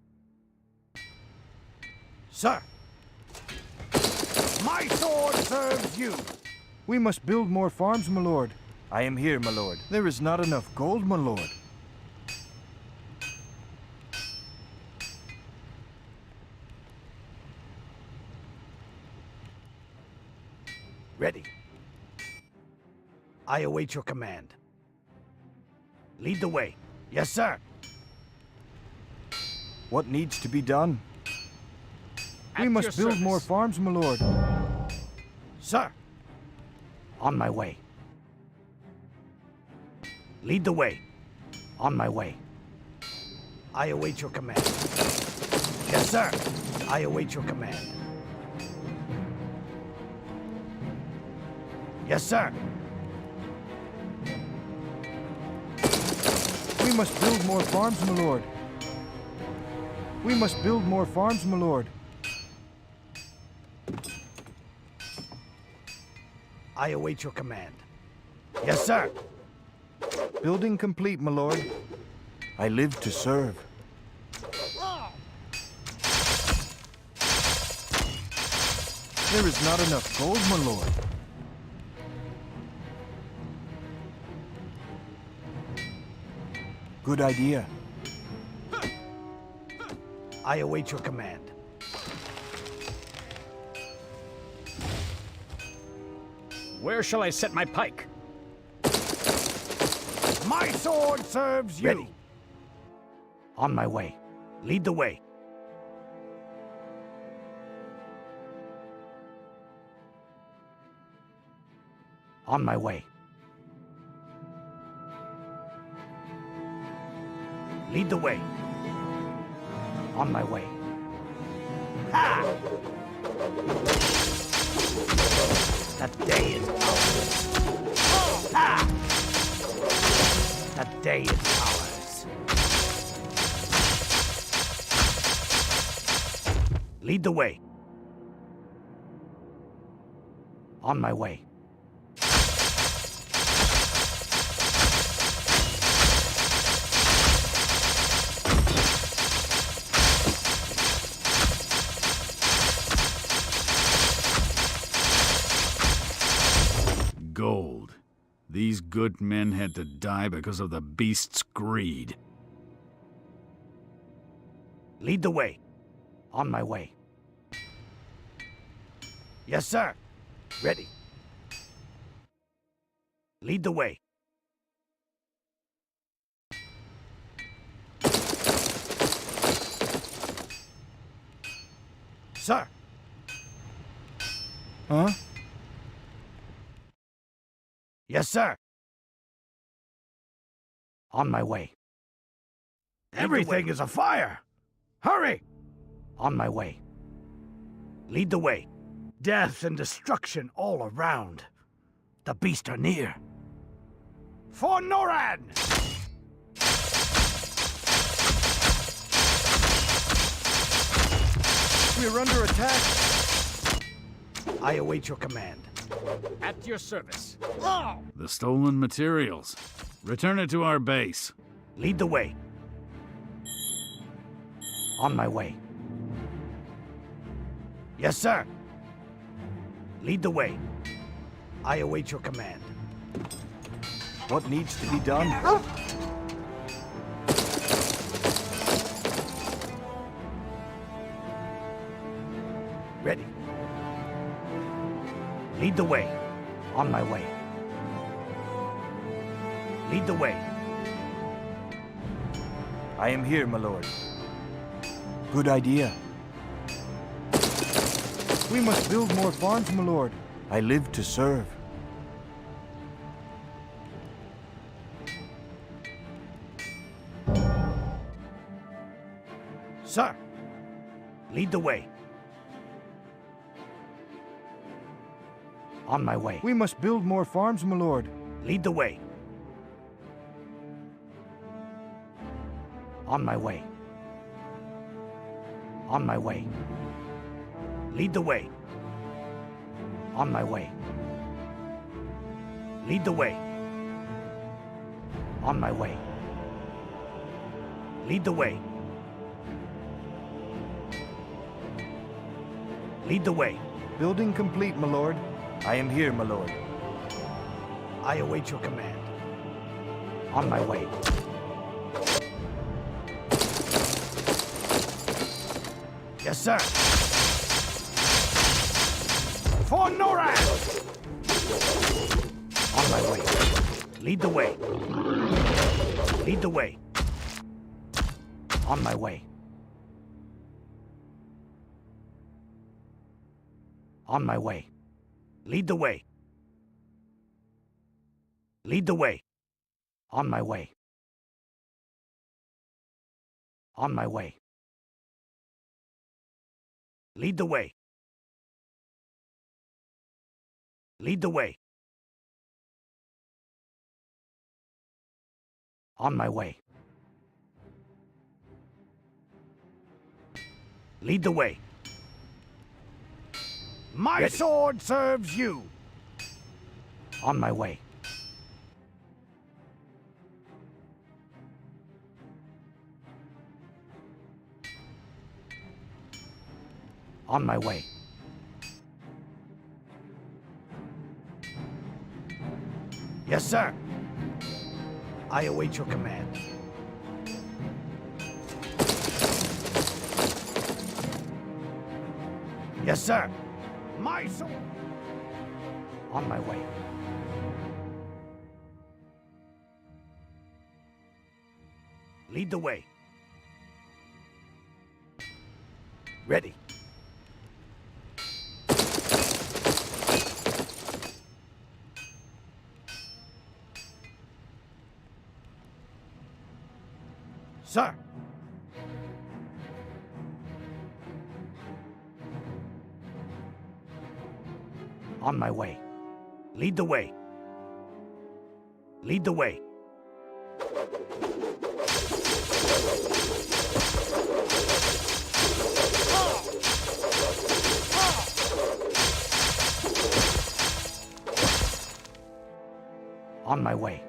Sir! My sword serves you. We must build more farms, my lord. I am here, my lord. There is not enough gold, my lord. Ready. I await your command. Lead the way. Yes, sir. What needs to be done? We At must your build more service. farms, my lord. Sir. On my way. Lead the way. On my way. I await your command. Yes, sir. I await your command. Yes, sir. We must build more farms, my lord. We must build more farms, my lord. I await your command. Yes, sir. Building complete, my lord. I live to serve. There is not enough gold, my lord. Good idea. I await your command. Where shall I set my pike? My sword serves you. Ready. On my way. Lead the way. On my way. Lead the way. On my way. Ha! That day is ours. Ha! That day is ours. Lead the way. On my way. These good men had to die because of the beast's greed. Lead the way. On my way. Yes, sir. Ready. Lead the way. Sir. Huh? Yes, sir. On my way. Everything is afire! Hurry! On my way. Lead the way. Death and destruction all around. The beasts are near. For Norad! We're under attack. I await your command. At your service. The stolen materials. Return it to our base. Lead the way. On my way. Yes, sir. Lead the way. I await your command. What needs to be done? Ready. Lead the way. On my way. Lead the way. I am here, my lord. Good idea. We must build more farms, my lord. I live to serve. Sir, lead the way. On my way. We must build more farms, my lord. Lead the way. On my way. On my way. Lead the way. On my way. Lead the way. On my way. Lead the way. Lead the way. Building complete, my lord. I am here, my lord. I await your command. On my way. Yes, sir. For Norad! On my way. Lead the way. Lead the way. On my way. On my way. Lead the way. Lead the way. On my way. On my way. Lead the way. Lead the way. On my way. Lead the way. My sword serves you. On my way. On my way. Yes, sir. I await your command. Yes, sir. My sword. On my way. Lead the way. Ready. Sir. On my way. Lead the way. Lead the way. On my way.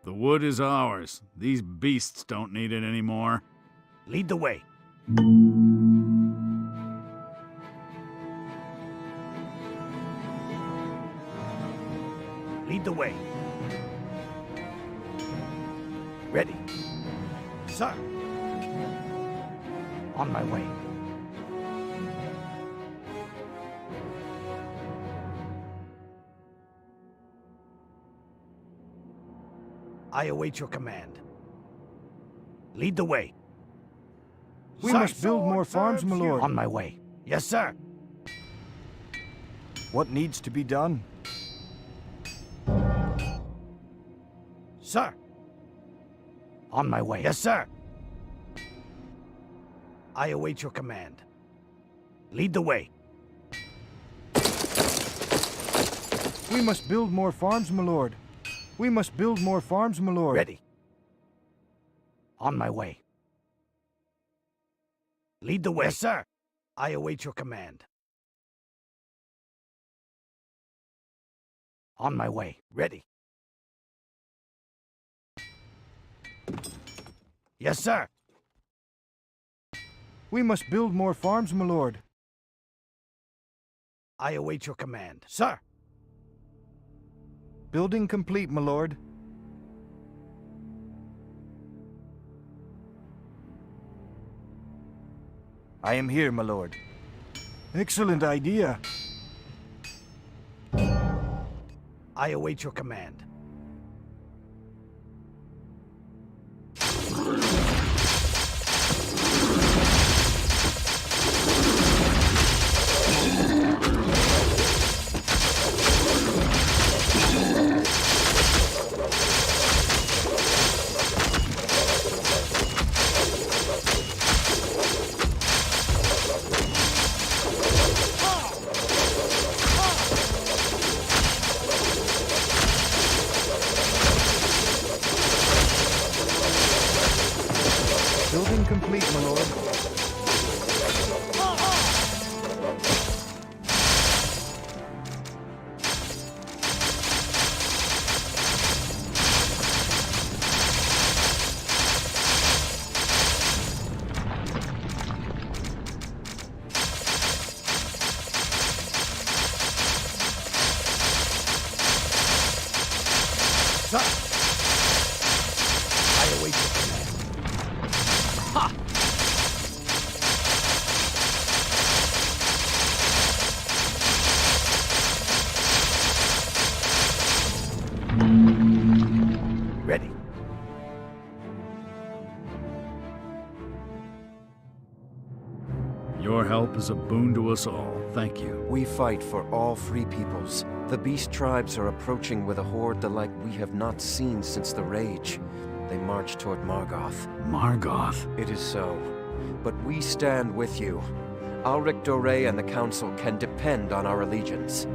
The wood is ours. These beasts don't need it anymore. Lead the way. Lead the the way. Ready. Sir. On my way. I await your command. Lead the way. We must build more farms, my lord. On my way. Yes, sir. What needs to be done? Sir. On my way. Yes, sir. I await your command. Lead the way. We must build more farms, my lord. We must build more farms, my lord. Ready. On my way. Lead the way. Yes, sir. I await your command. On my way. Ready. Yes, sir. We must build more farms, my lord. I await your command. Sir. Building complete, my lord. I am here, my lord. Excellent idea. I await your command. Building complete, my lord. Sir. I await your command. Ha! Ready. Your help is a boon to us all. Thank you. We fight for all free peoples. The beast tribes are approaching with a horde the like we have not seen since the Rage. They march toward Margoth. Margoth? It is so. But we stand with you. Alric Doré and the Council can depend on our allegiance.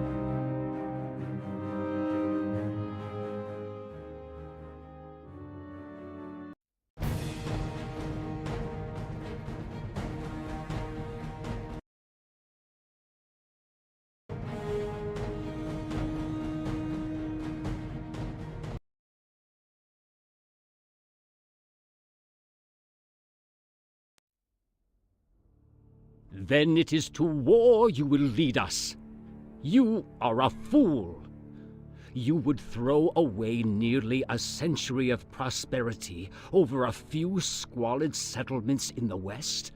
Then it is to war you will lead us. You are a fool. You would throw away nearly a century of prosperity over a few squalid settlements in the west?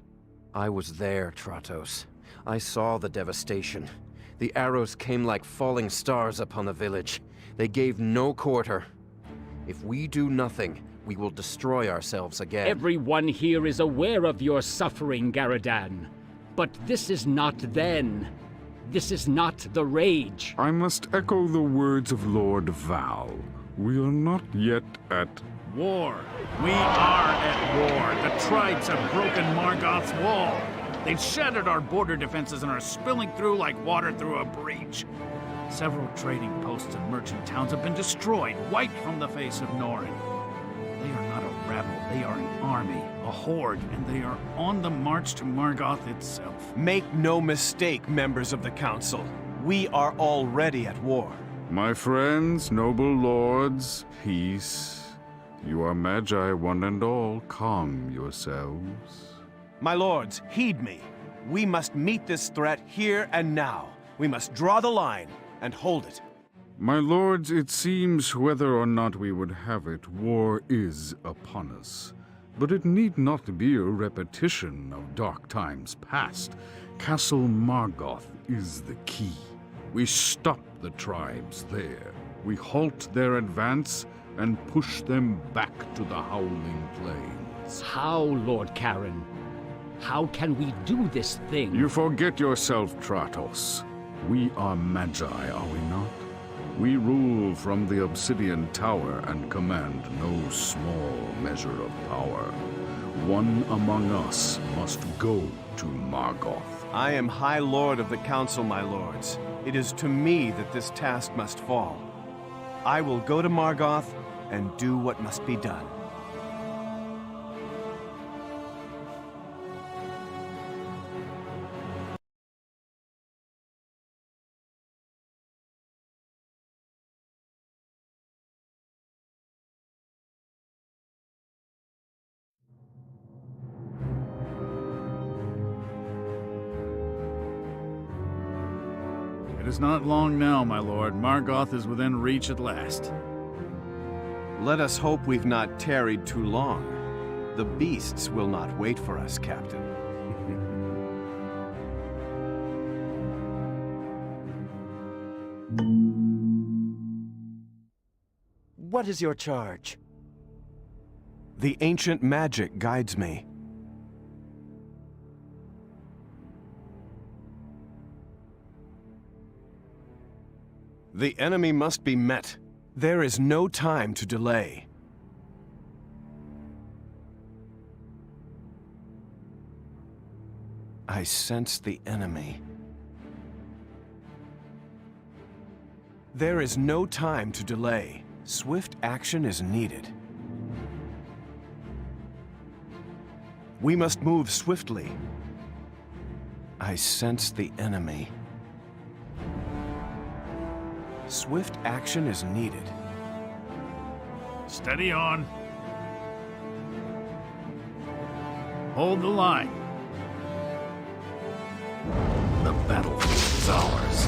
I was there, Tratos. I saw the devastation. The arrows came like falling stars upon the village. They gave no quarter. If we do nothing, we will destroy ourselves again. Everyone here is aware of your suffering, Garadan. But this is not then. This is not the Rage. I must echo the words of Lord Val. We are not yet at War. We are at war. The tribes have broken Margoth's wall. They've shattered our border defenses and are spilling through like water through a breach. Several trading posts and merchant towns have been destroyed, wiped from the face of Norrin. They are not a rebel, they are an army, a horde, and they are on the march to Margoth itself. Make no mistake, members of the Council. We are already at war. My friends, noble lords, peace. You are Magi, one and all. Calm yourselves. My lords, heed me. We must meet this threat here and now. We must draw the line and hold it. My lords, it seems whether or not we would have it, war is upon us. But it need not be a repetition of dark times past. Castle Margoth is the key. We stop the tribes there. We halt their advance and push them back to the Howling Plains. How, Lord Karen? How can we do this thing? You forget yourself, Tratos. We are Magi, are we not? We rule from the Obsidian Tower and command no small measure of power. One among us must go to Margoth. I am High Lord of the Council, my lords. It is to me that this task must fall. I will go to Margoth and do what must be done. It is not long now, my lord. Margoth is within reach at last. Let us hope we've not tarried too long. The beasts will not wait for us, Captain. What is your charge? The ancient magic guides me. The enemy must be met. There is no time to delay. I sense the enemy. There is no time to delay. Swift action is needed. We must move swiftly. I sense the enemy. Swift action is needed. Steady on. Hold the line. The battlefield is ours.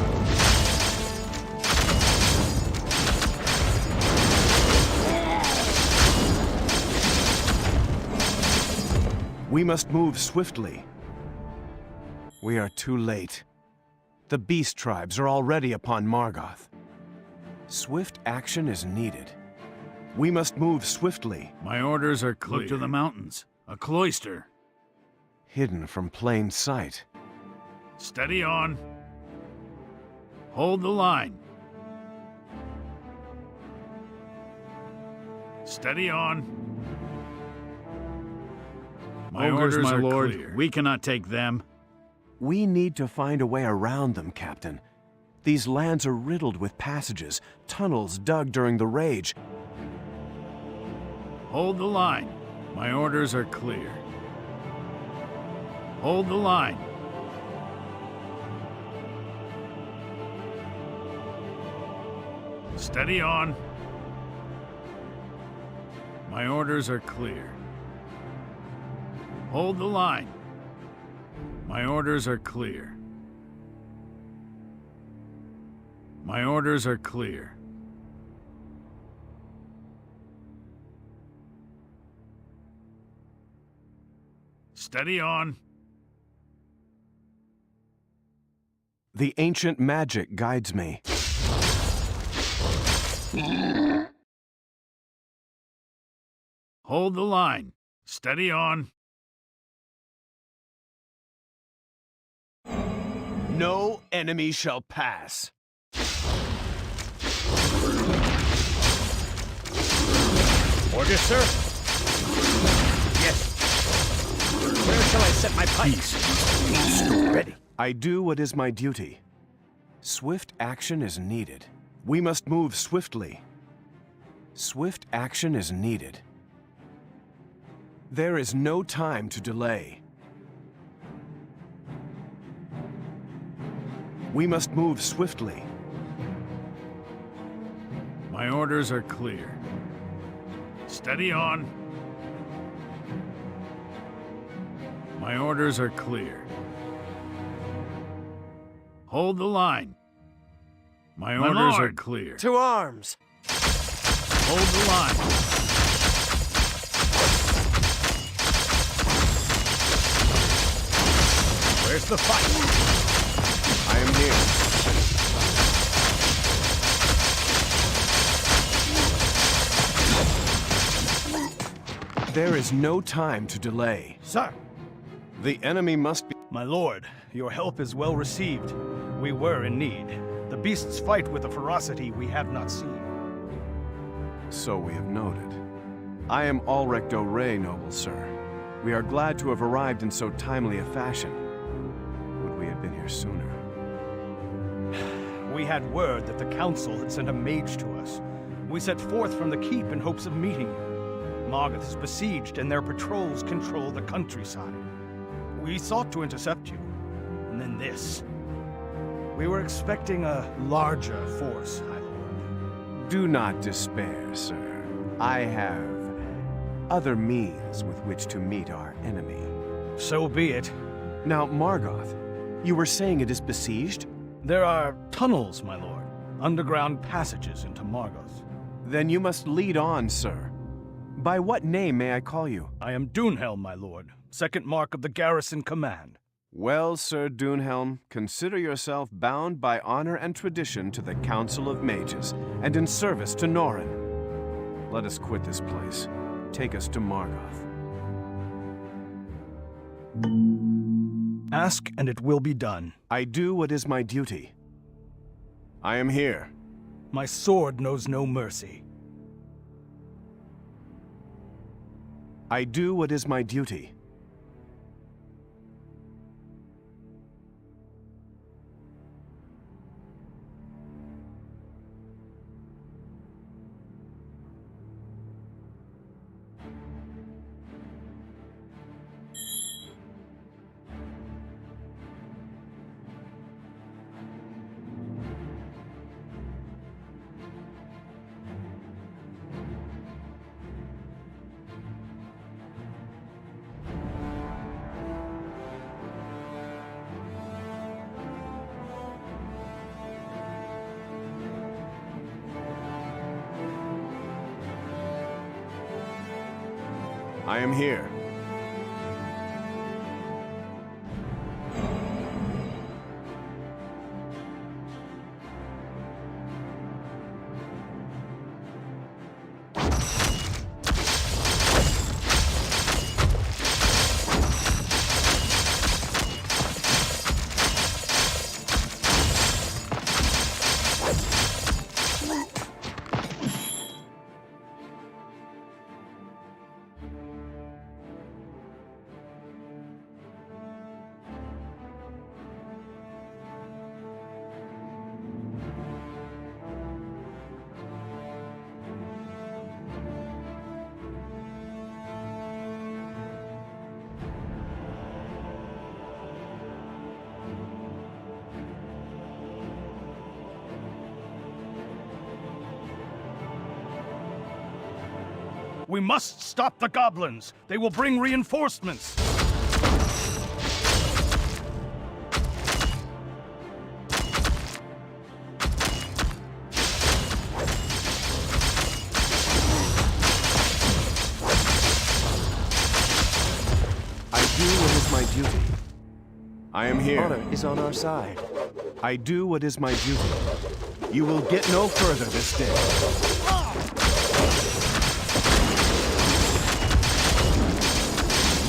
We must move swiftly. We are too late. The beast tribes are already upon Margoth. Swift action is needed. We must move swiftly. My orders are clear. Look to the mountains. A cloister. Hidden from plain sight. Steady on. Hold the line. Steady on. My orders, my lord. Clear. We cannot take them. We need to find a way around them, Captain. These lands are riddled with passages, tunnels dug during the Rage. Hold the line. My orders are clear. Hold the line. Steady on. My orders are clear. Hold the line. My orders are clear. My orders are clear. Steady on. The ancient magic guides me. Hold the line. Steady on. No enemy shall pass. Orders, sir? Yes. Where shall I set my pikes? Ready. I do what is my duty. Swift action is needed. We must move swiftly. Swift action is needed. There is no time to delay. We must move swiftly. My orders are clear. Steady on. My orders are clear. Hold the line. My My orders are lord. clear. To arms! Hold the line. Where's the fight? I am here. There is no time to delay. Sir! The enemy must be... My lord, your help is well received. We were in need. The beasts fight with a ferocity we have not seen. So we have noted. I am Ulrich Doré, noble sir. We are glad to have arrived in so timely a fashion. Would we had been here sooner? We had word that the council had sent a mage to us. We set forth from the keep in hopes of meeting you. Margoth is besieged and their patrols control the countryside. We sought to intercept you, and then this. We were expecting a larger force, High Lord. Do not despair, sir. I have other means with which to meet our enemy. So be it. Now, Margoth, you were saying it is besieged? There are tunnels, my lord. Underground passages into Margoth. Then you must lead on, sir. By what name may I call you? I am Dunhelm, my lord, second mark of the garrison command. Well, Sir Dunhelm, consider yourself bound by honor and tradition to the Council of Mages, and in service to Norrin. Let us quit this place. Take us to Margoth. Ask, and it will be done. I do what is my duty. I am here. My sword knows no mercy. I do what is my duty. I am here. We must stop the goblins. They will bring reinforcements. I do what is my duty. I am here. Honor is on our side. I do what is my duty. You will get no further this day.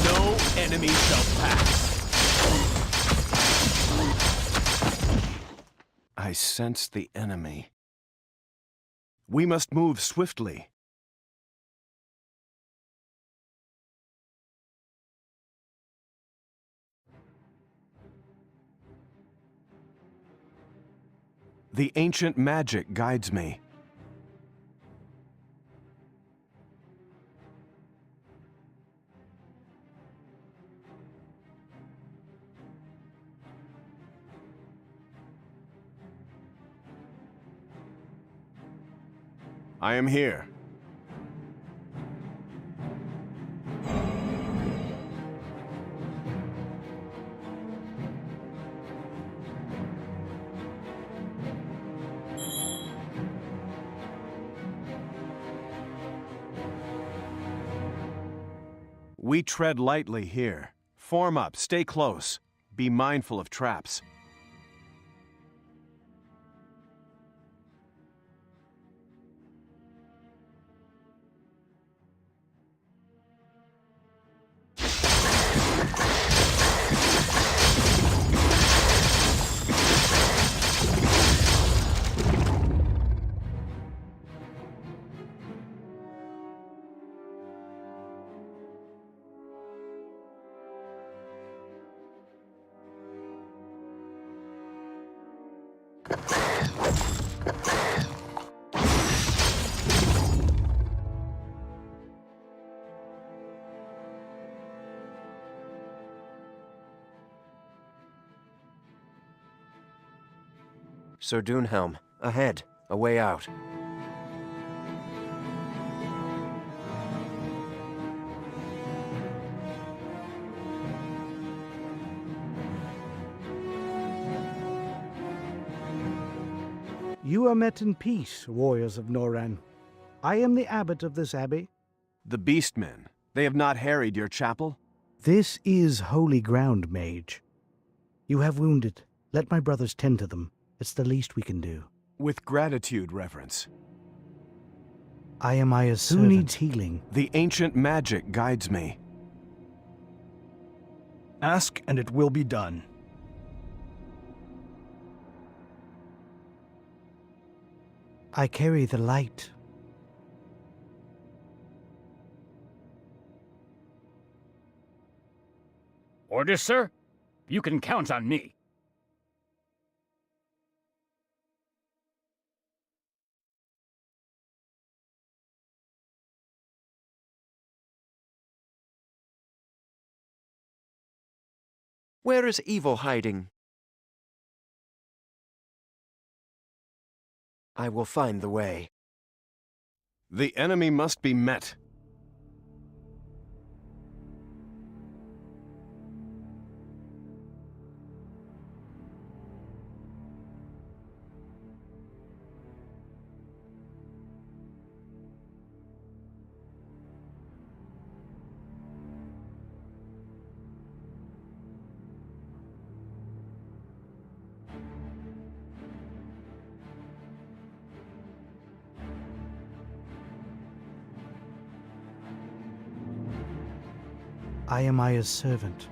No enemy shall pass. I sense the enemy. We must move swiftly. The ancient magic guides me. I am here. We tread lightly here. Form up, stay close. Be mindful of traps. Sir Dunhelm, ahead, a way out. You are met in peace, warriors of Noran. I am the abbot of this abbey. The Beastmen, they have not harried your chapel? This is holy ground, mage. You have wounded. Let my brothers tend to them. It's the least we can do. With gratitude, Reverence. I am Aya's servant. Who needs healing? The ancient magic guides me. Ask, and it will be done. I carry the light. Orders, sir? You can count on me. Where is evil hiding? I will find the way. The enemy must be met. I am Aya's servant.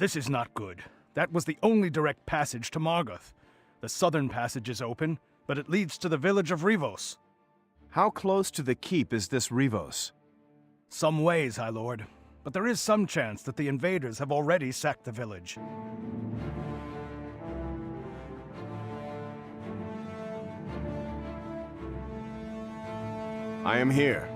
This is not good. That was the only direct passage to Margoth. The southern passage is open, but it leads to the village of Rivos. How close to the keep is this Rivos? Some ways, High Lord, but there is some chance that the invaders have already sacked the village. I am here.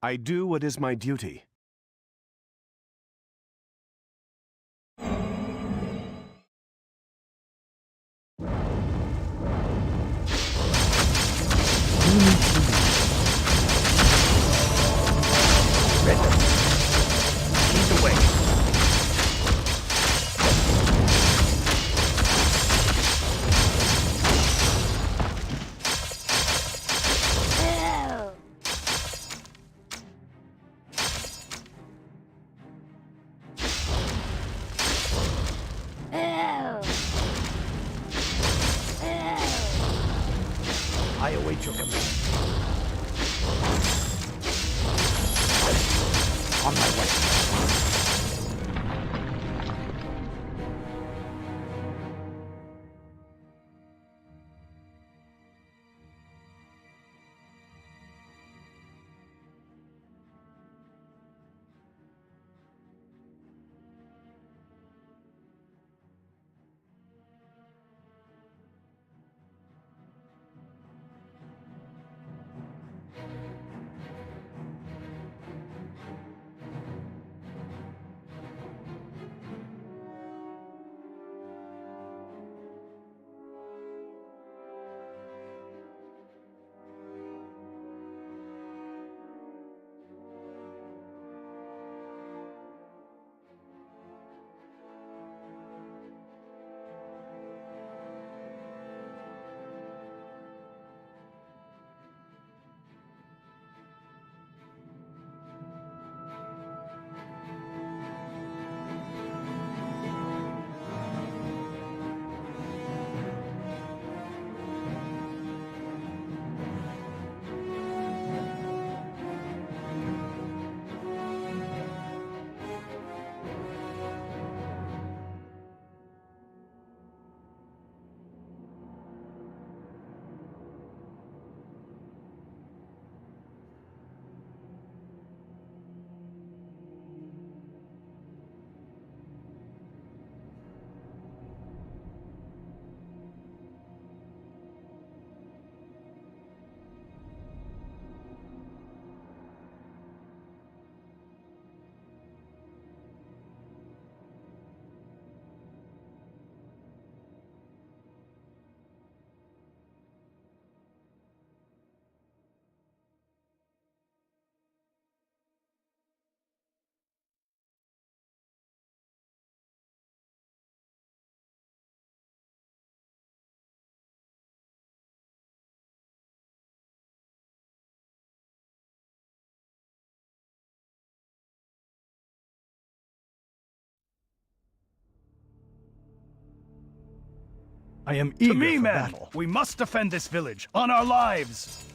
I do what is my duty. Red. I await your command. On my way. I am eager To me, for men! battle. We must defend this village, on our lives!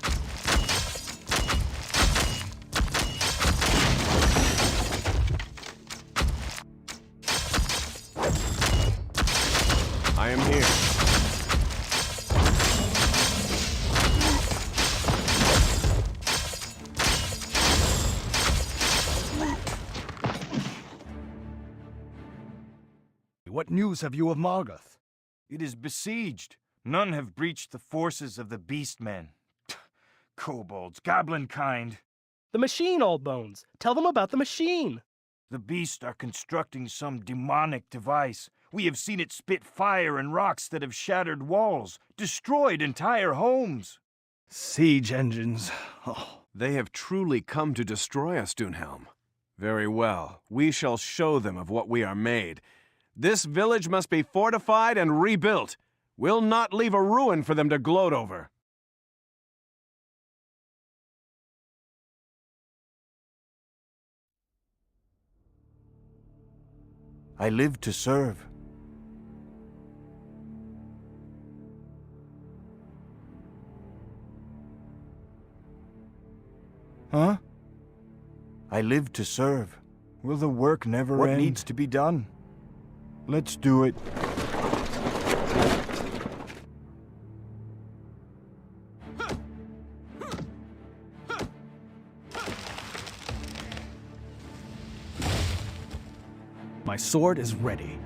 I am here. What news have you of Margoth? It is besieged. None have breached the forces of the beastmen. Kobolds, goblin kind. The machine, Old Bones. Tell them about the machine. The beasts are constructing some demonic device. We have seen it spit fire and rocks that have shattered walls, destroyed entire homes. Siege engines. Oh. They have truly come to destroy us, Dunhelm. Very well. We shall show them of what we are made. This village must be fortified and rebuilt. We'll not leave a ruin for them to gloat over. I live to serve. Huh? I live to serve. Will the work never end? What needs to be done? Let's do it. My sword is ready.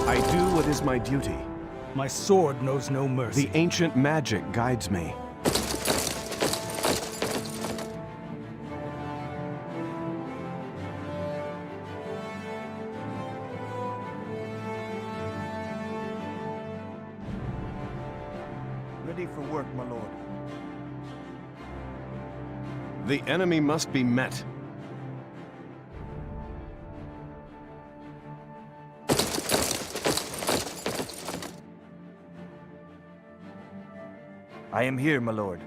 I do what is my duty. My sword knows no mercy. The ancient magic guides me. Ready for work, my lord. The enemy must be met. I am here, my lord.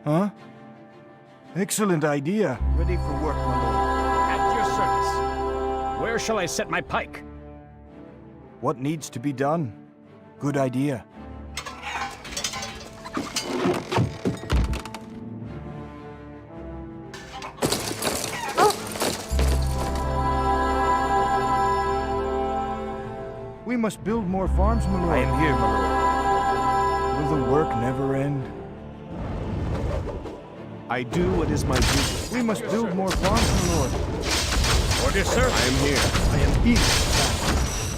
Huh? Excellent idea. Ready for work, my lord. At your service. Where shall I set my pike? What needs to be done? Good idea. We must build more farms, my lord. I am here, my lord. Will the work never end? I do what is my duty. We must build more farms, my lord. Orders, sir. I am here. I am eager.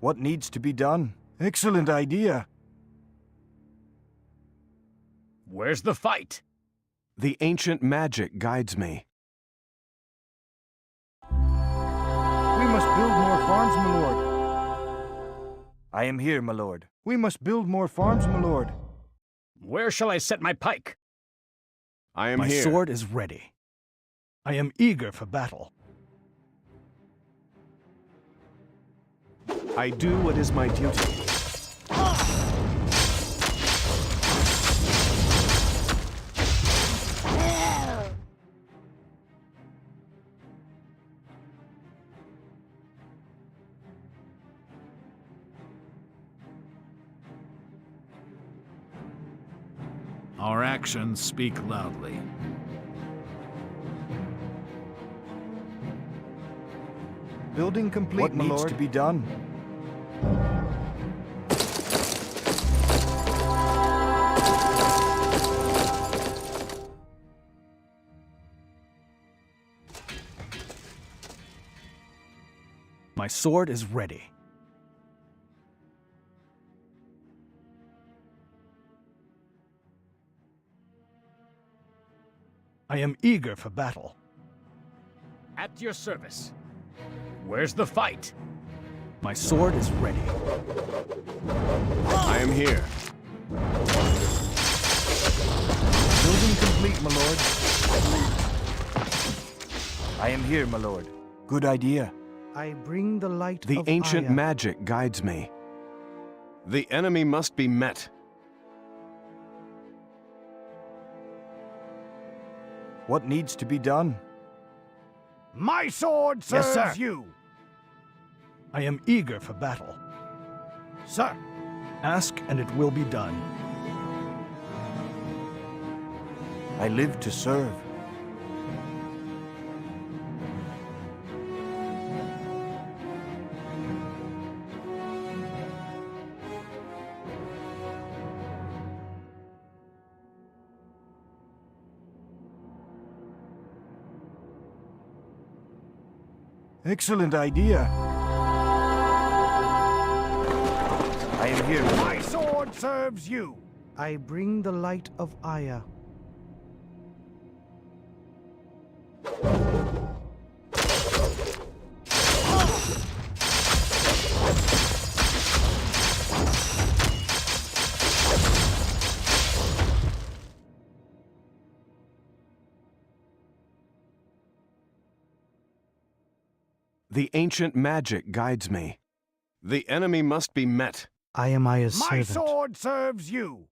What needs to be done? Excellent idea. Where's the fight? The ancient magic guides me. We must build more farms, my lord. I am here, my lord. We must build more farms, my lord. Where shall I set my pike? I am My here. sword is ready. I am eager for battle. I do what is my duty. Our actions speak loudly. Building complete, What my needs lord. to be done? My sword is ready. I am eager for battle. At your service. Where's the fight? My sword is ready. I am here. Building complete, my lord. I am here, my lord. Good idea. I bring the light The of ancient Aya. magic guides me. The enemy must be met. What needs to be done? My sword Yes, serves sir. you. I am eager for battle. Sir, Ask and it will be done. I live to serve. Excellent idea. I am here. my sword serves you. I bring the light of Aya. The ancient magic guides me. The enemy must be met. I am Aya's My servant. sword serves you.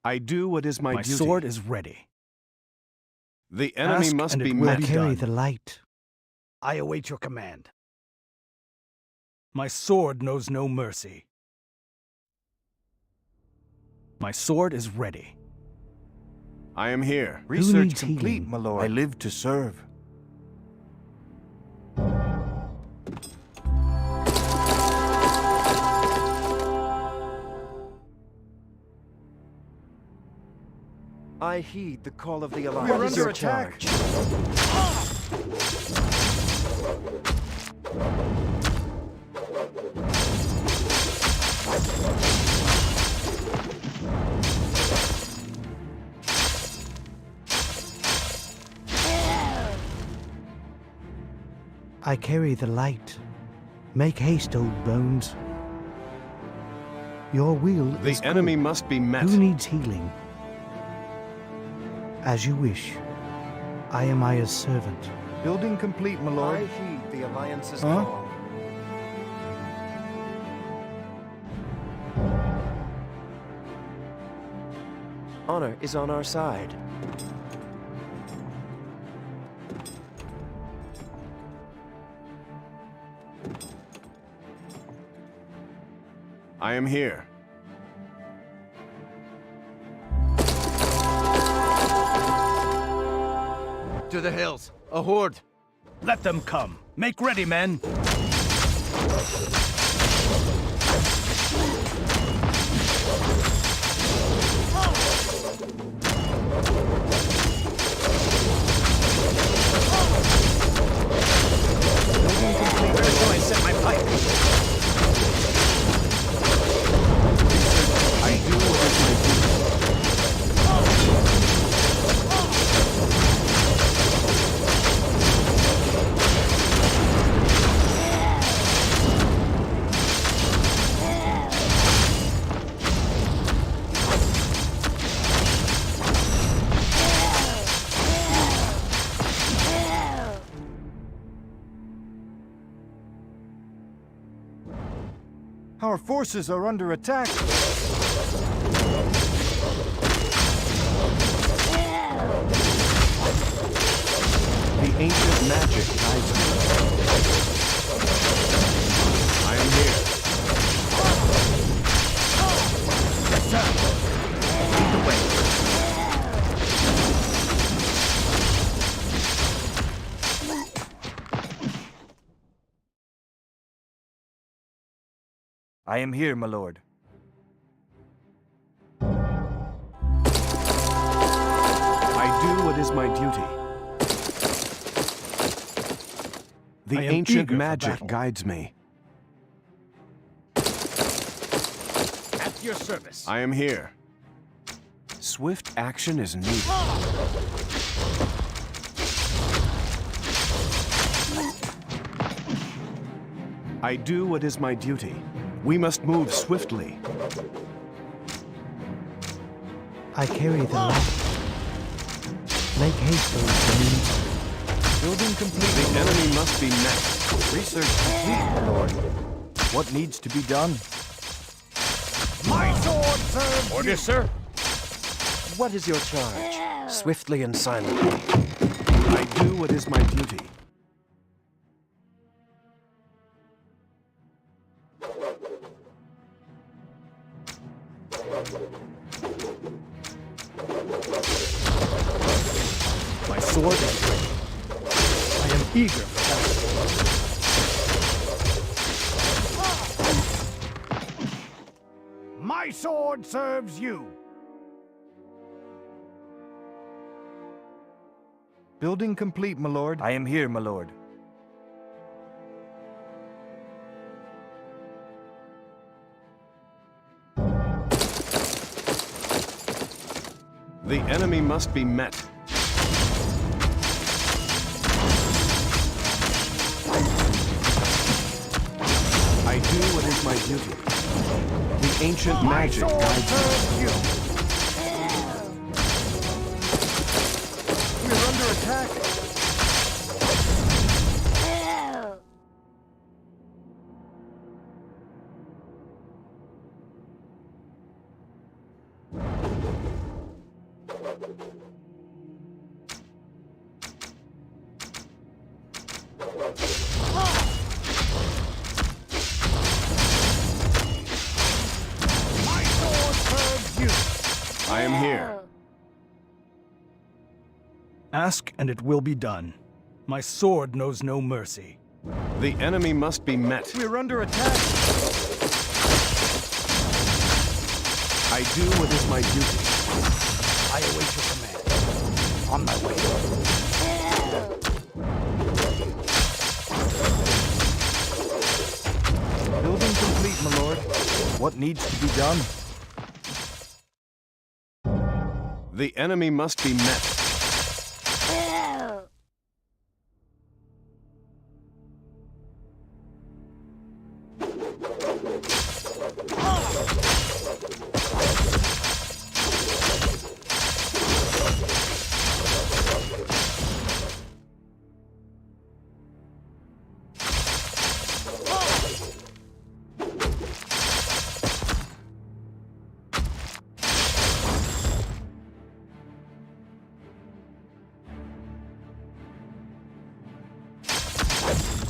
I do what is my My duty. sword is ready. The enemy Ask must and be it will met. be Carry done. the light. I await your command. My sword knows no mercy. My sword is ready. I am here. Research needs complete, healing? my lord. I live to serve. I heed the call of the We Alliance. are What is under your attack. charge? I carry the light. Make haste, old bones. Your will The is enemy good. must be met. Who needs healing? As you wish. I am Aya's servant. Building complete, my I lord. heed the Alliance's Huh? call. Honor is on our side. I am here. To the hills. A horde. Let them come. Make ready, men. Where shall I set my pipe? I do what is my duty. Our forces are under attack. The ancient magic guides me. I am here. Yes, sir. Lead the way. I am here, my lord. I do what is my duty. The I am ancient eager for magic battle. guides me. At your service. I am here. Swift action is needed. I do what is my duty. We must move swiftly. I carry the light. Make haste, O friends. Building complete. The enemy must be met. Research complete, my lord. What needs to be done? My sword serves Order, sir. What is your charge? Swiftly and silently. I do what is my duty. My sword is ready. I am eager for battle. My sword serves you. Building complete, my lord. I am here, my lord. The enemy must be met. I do what is my duty. The ancient magic guides me. We're under attack. I am here. Ask and it will be done. My sword knows no mercy. The enemy must be met. We're under attack. I do what is my duty. I await your command. On my way. Building complete, my lord. What needs to be done? The enemy must be met.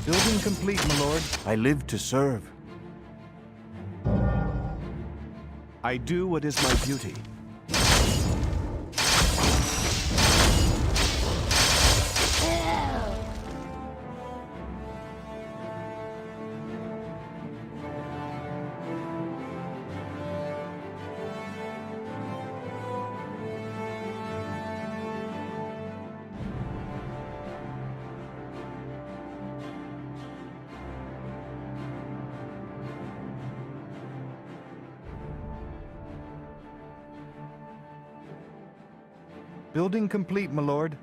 Building complete, my lord. I live to serve. I do what is my duty. Building complete, my lord.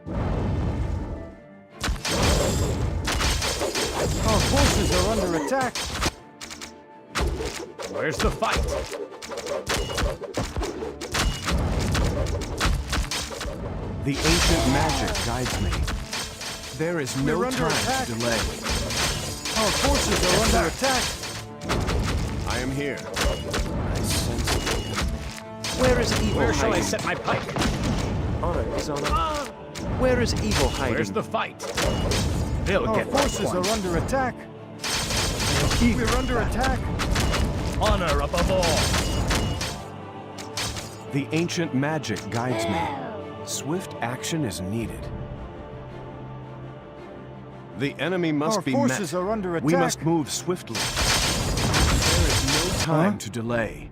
Our forces are under attack. Where's the fight? The ancient magic guides me. There is no We're under time attack. to delay. Our forces are under attack. I am here. I sense it. Where is evil Where shall I hiding? set my pike? Honor is on our... Where is evil hiding? Where's the fight? They'll Our get my forces point. are under attack. We're under attack. Honor above all. The ancient magic guides me. Swift action is needed. The enemy must Our be forces met. are under attack. We must move swiftly. There is no time to delay.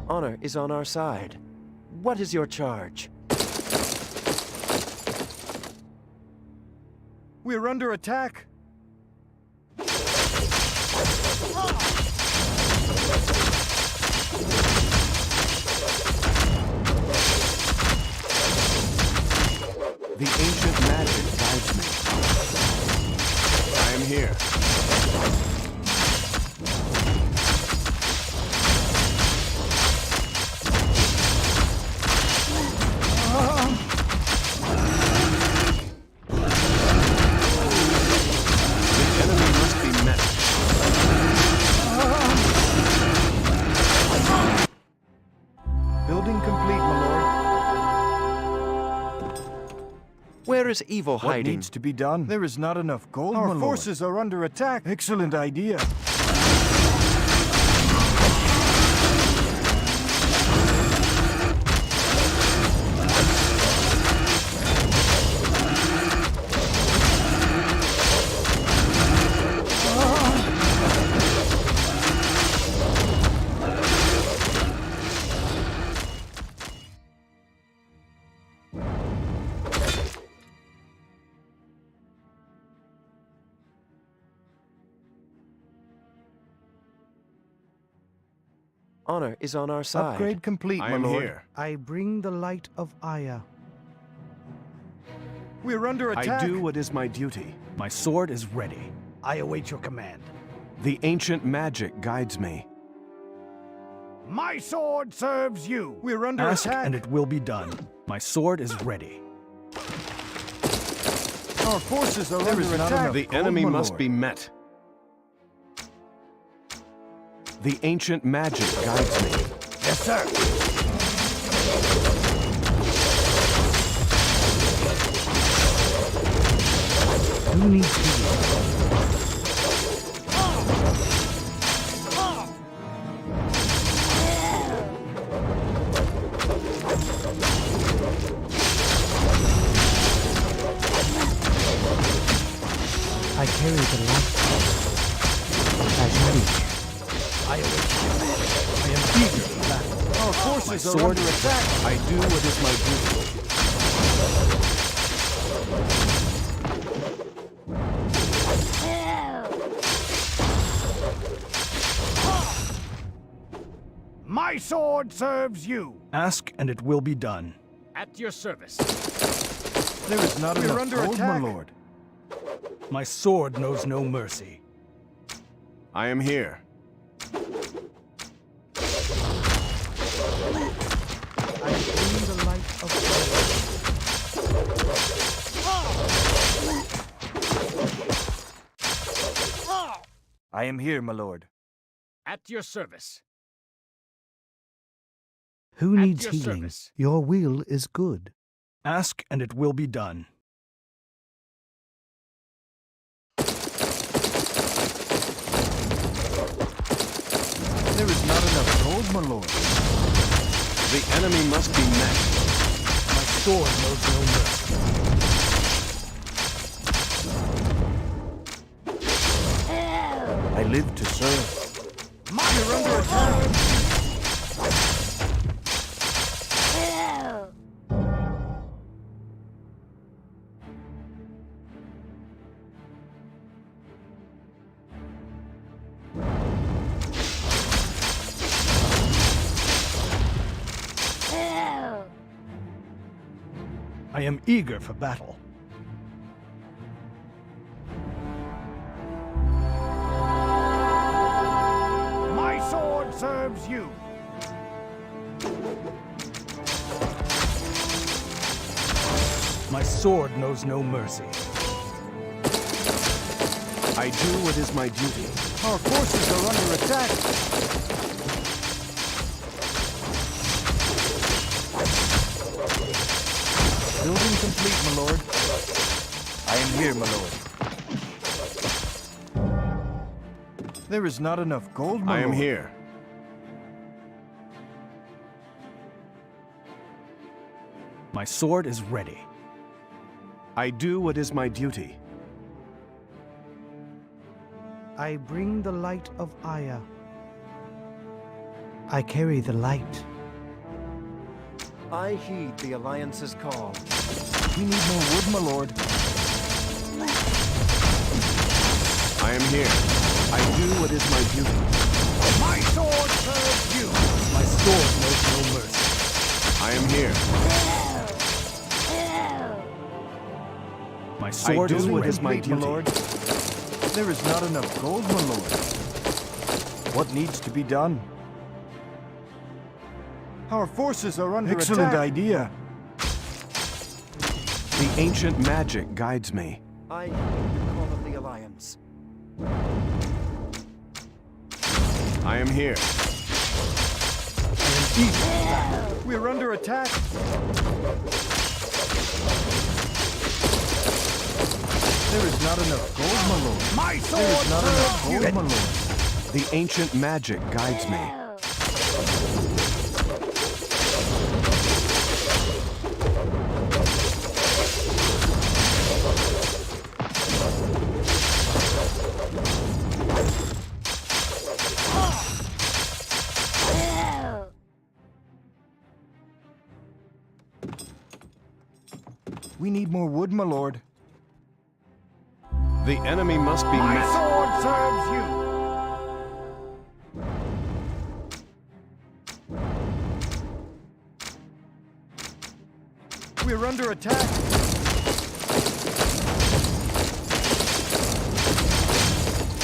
Honor is on our side. What is your charge? We're under attack. The ancient magic guides me. I am here. The enemy must be met. Building complete, my lord. Where is evil What hiding? needs to be done? There is not enough gold, Our my lord. forces are under attack. Excellent idea. Honor is on our side. Upgrade complete, I my am lord. here. I bring the light of Aya. We're under attack. I do what is my duty. My sword is ready. I await your command. The ancient magic guides me. My sword serves you. We're under Ask attack. and it will be done. My sword is ready. Our forces are There under is attack. not enough The gold, enemy my must lord. be met. The ancient magic guides me. Yes, sir. Who needs healing? I carry the light as you wish. I await your command. I am eager for battle. Our forces My are sword under is attack. I do what is my duty. My sword serves you. Ask and it will be done. At your service. There is not We're enough under gold, attack. my lord. My sword knows no mercy. I am here. I bring the light of I am here, my lord. At your service. Who At needs your healing? service. Your will is good. Ask and it will be done. There is not enough gold, my lord. The enemy must be met. My sword knows no mercy. I live to serve. You're under attack! I am eager for battle. My sword serves you. My sword knows no mercy. I do what is my duty. Our forces are under attack. Building complete, my lord. I am here, my lord. There is not enough gold, my I lord. am here. My sword is ready. I do what is my duty. I bring the light of Aya. I carry the light. I heed the Alliance's call. We need more wood, my lord. I am here. I do what is my duty. My sword serves you. My sword knows no mercy. I am here. My sword I is do what ready. is my Complete, my duty. lord. There is not enough gold, my lord. What needs to be done? Our forces are under Excellent attack. idea. The ancient magic guides me. I heed the call of the Alliance. I am here. We're under attack. There is not enough gold, my lord. My There is sword not enough serves gold, you. my lord. The ancient magic guides me. We need more wood, my lord. The enemy must be My met. sword serves you. We're under attack.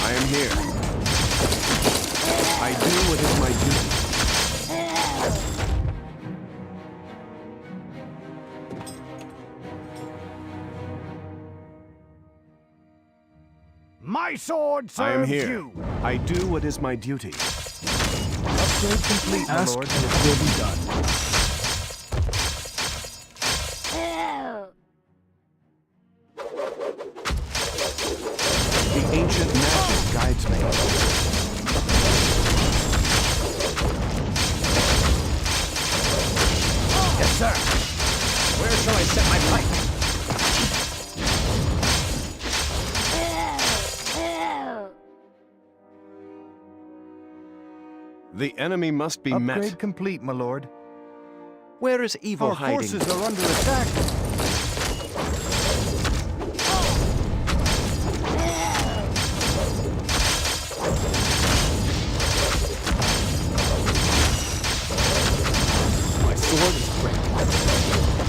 I am here. I do what is my duty. My sword serves I am here. you. I do what is my duty. Upgrade complete, my Ask lord. and it will be done. The ancient magic guides me. Yes, sir. Where shall I set my pipe? The enemy must be Upgrade met. complete, my lord. Where is evil Our hiding? forces are under attack. My sword is ready.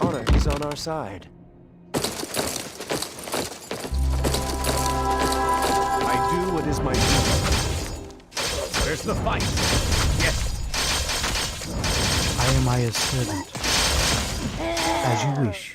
Honor is on our side. I do what is my duty. Where's the fight? Yes. I am Aya's servant. As you wish.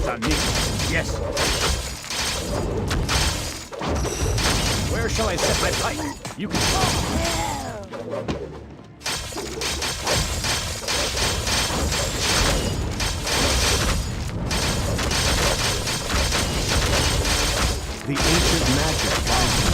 On me. Yes. Where shall I set my pipe? You can. The ancient magic guides me.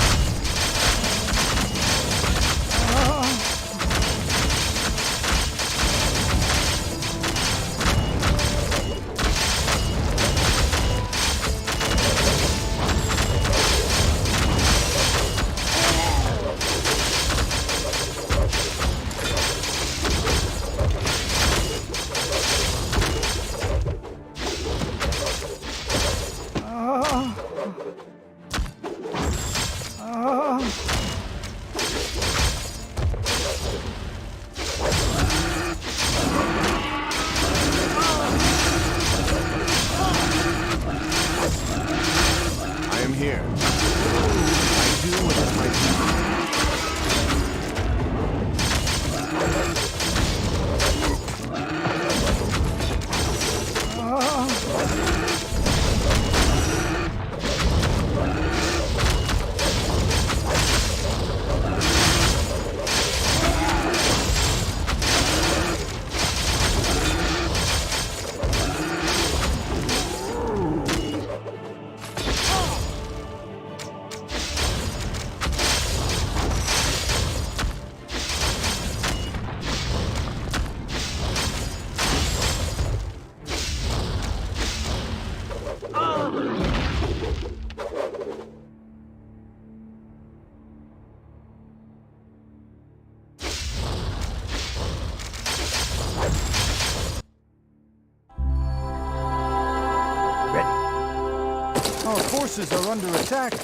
Our forces are under attack.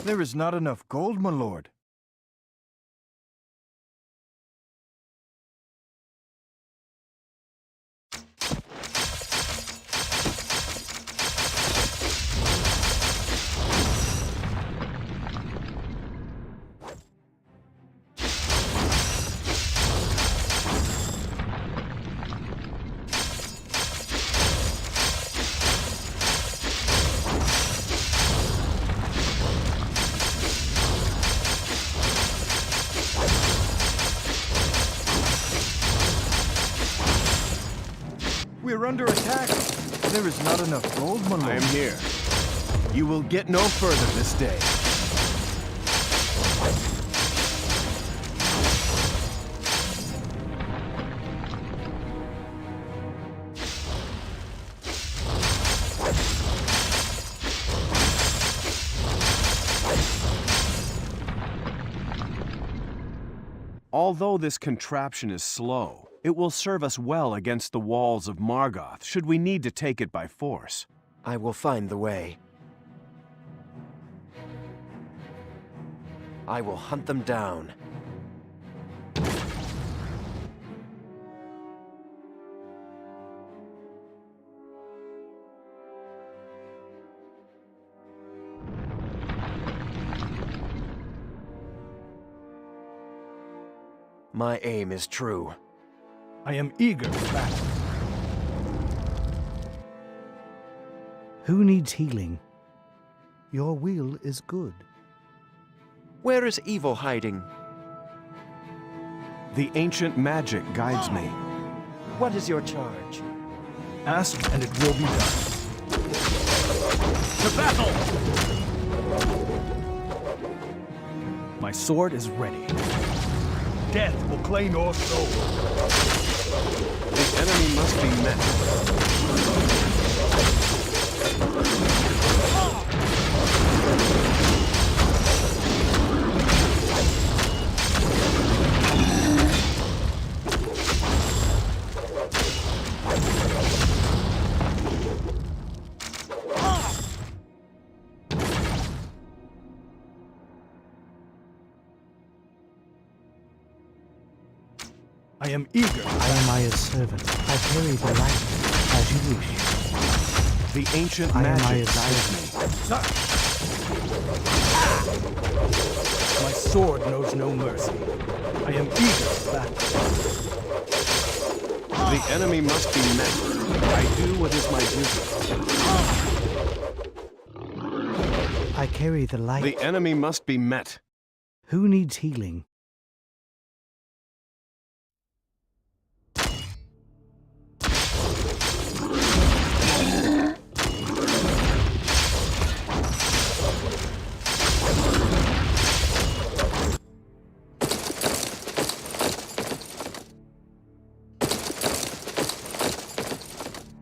There is not enough gold, my lord. We're under attack. There is not enough gold, my lord. I am here. You will get no further this day. Although this contraption is slow, it will serve us well against the walls of Margoth, should we need to take it by force. I will find the way. I will hunt them down. My aim is true. I am eager for battle. Who needs healing? Your will is good. Where is evil hiding? The ancient magic guides me. What is your charge? Ask, and it will be done. To battle! My sword is ready. Death will claim your soul. The enemy must be met. I am eager. I am Aya's servant. I carry the light as you wish. The ancient I am magic Aya's guides me. Sir! My sword knows no mercy. I am eager for battle. The enemy must be met. I do what is my duty. I carry the light. The enemy must be met. Who needs healing?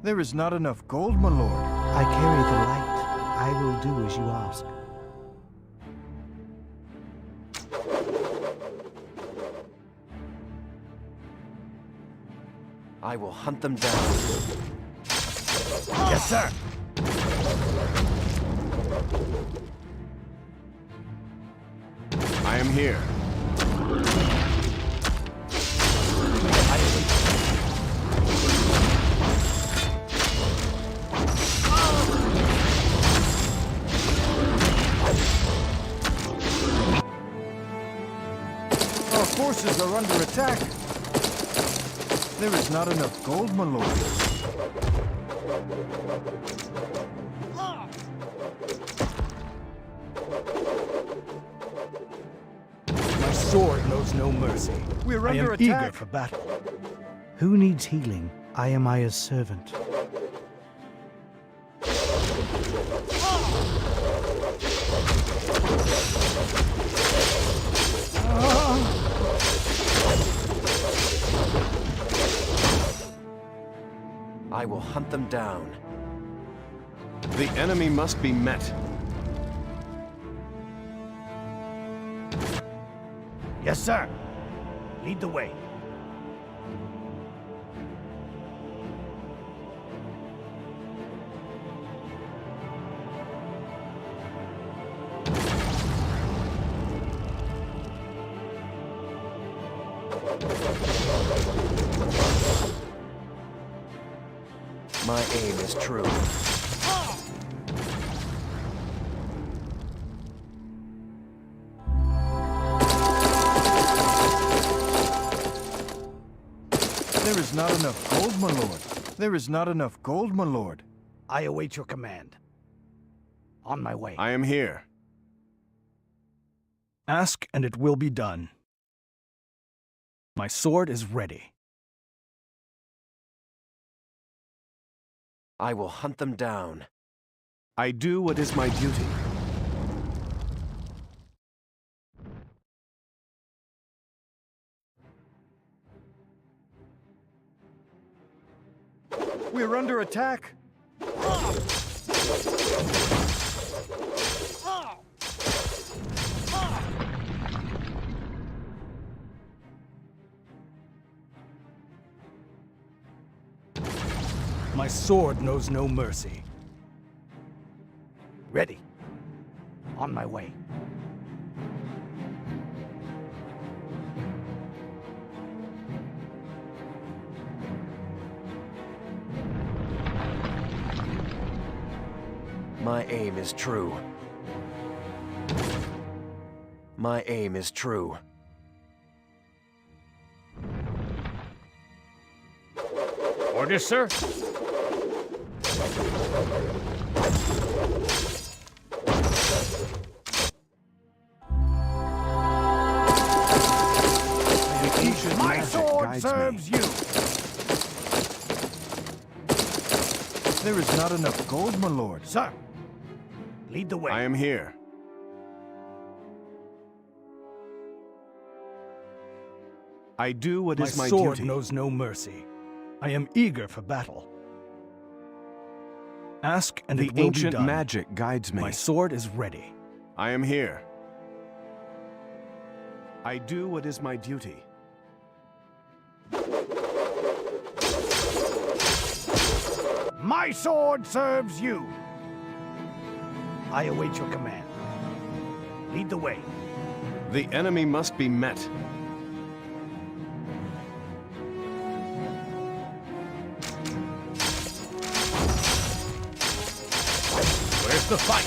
There is not enough gold, my lord. I carry the light. I will do as you ask. I will hunt them down. Yes, sir! I am here. Our forces are under attack. There is not enough gold, my lord. My sword knows no mercy. We're I under am eager attack. for battle. Who needs healing? I am Aya's servant. I will hunt them down. The enemy must be met. Yes, sir. Lead the way. My aim is true. There is not enough gold, my lord. There is not enough gold, my lord. I await your command. On my way. I am here. Ask, and it will be done. My sword is ready. I will hunt them down. I do what is my duty. We're under attack. My sword knows no mercy. Ready. On my way. My aim is true. My aim is true. Orders, sir? The ancient My magic sword guides serves me. you. There is not enough gold, my lord. Sir, lead the way. I am here. I do what is my sword duty. knows no mercy. I am eager for battle. Ask and The it will be ancient done. magic guides me. My sword is ready. I am here. I do what is my duty. My sword serves you. I await your command. Lead the way. The enemy must be met. Where's the fight?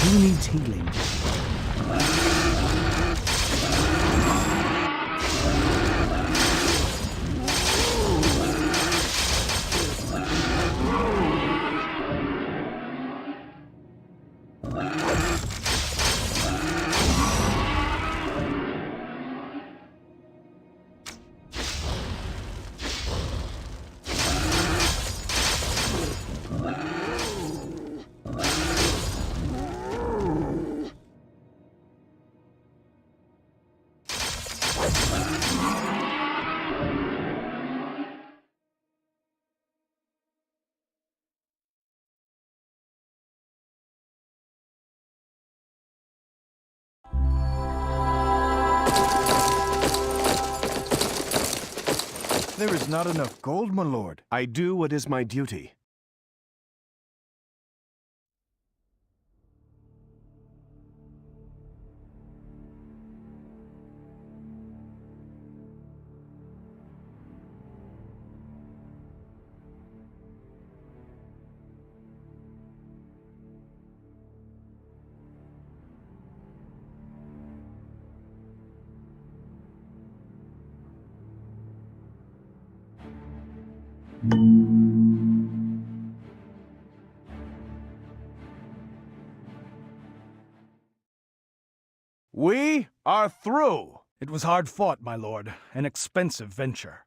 Who needs healing? There is not enough gold, my lord. I do what is my duty. We are through. It was hard fought, my lord, an expensive venture.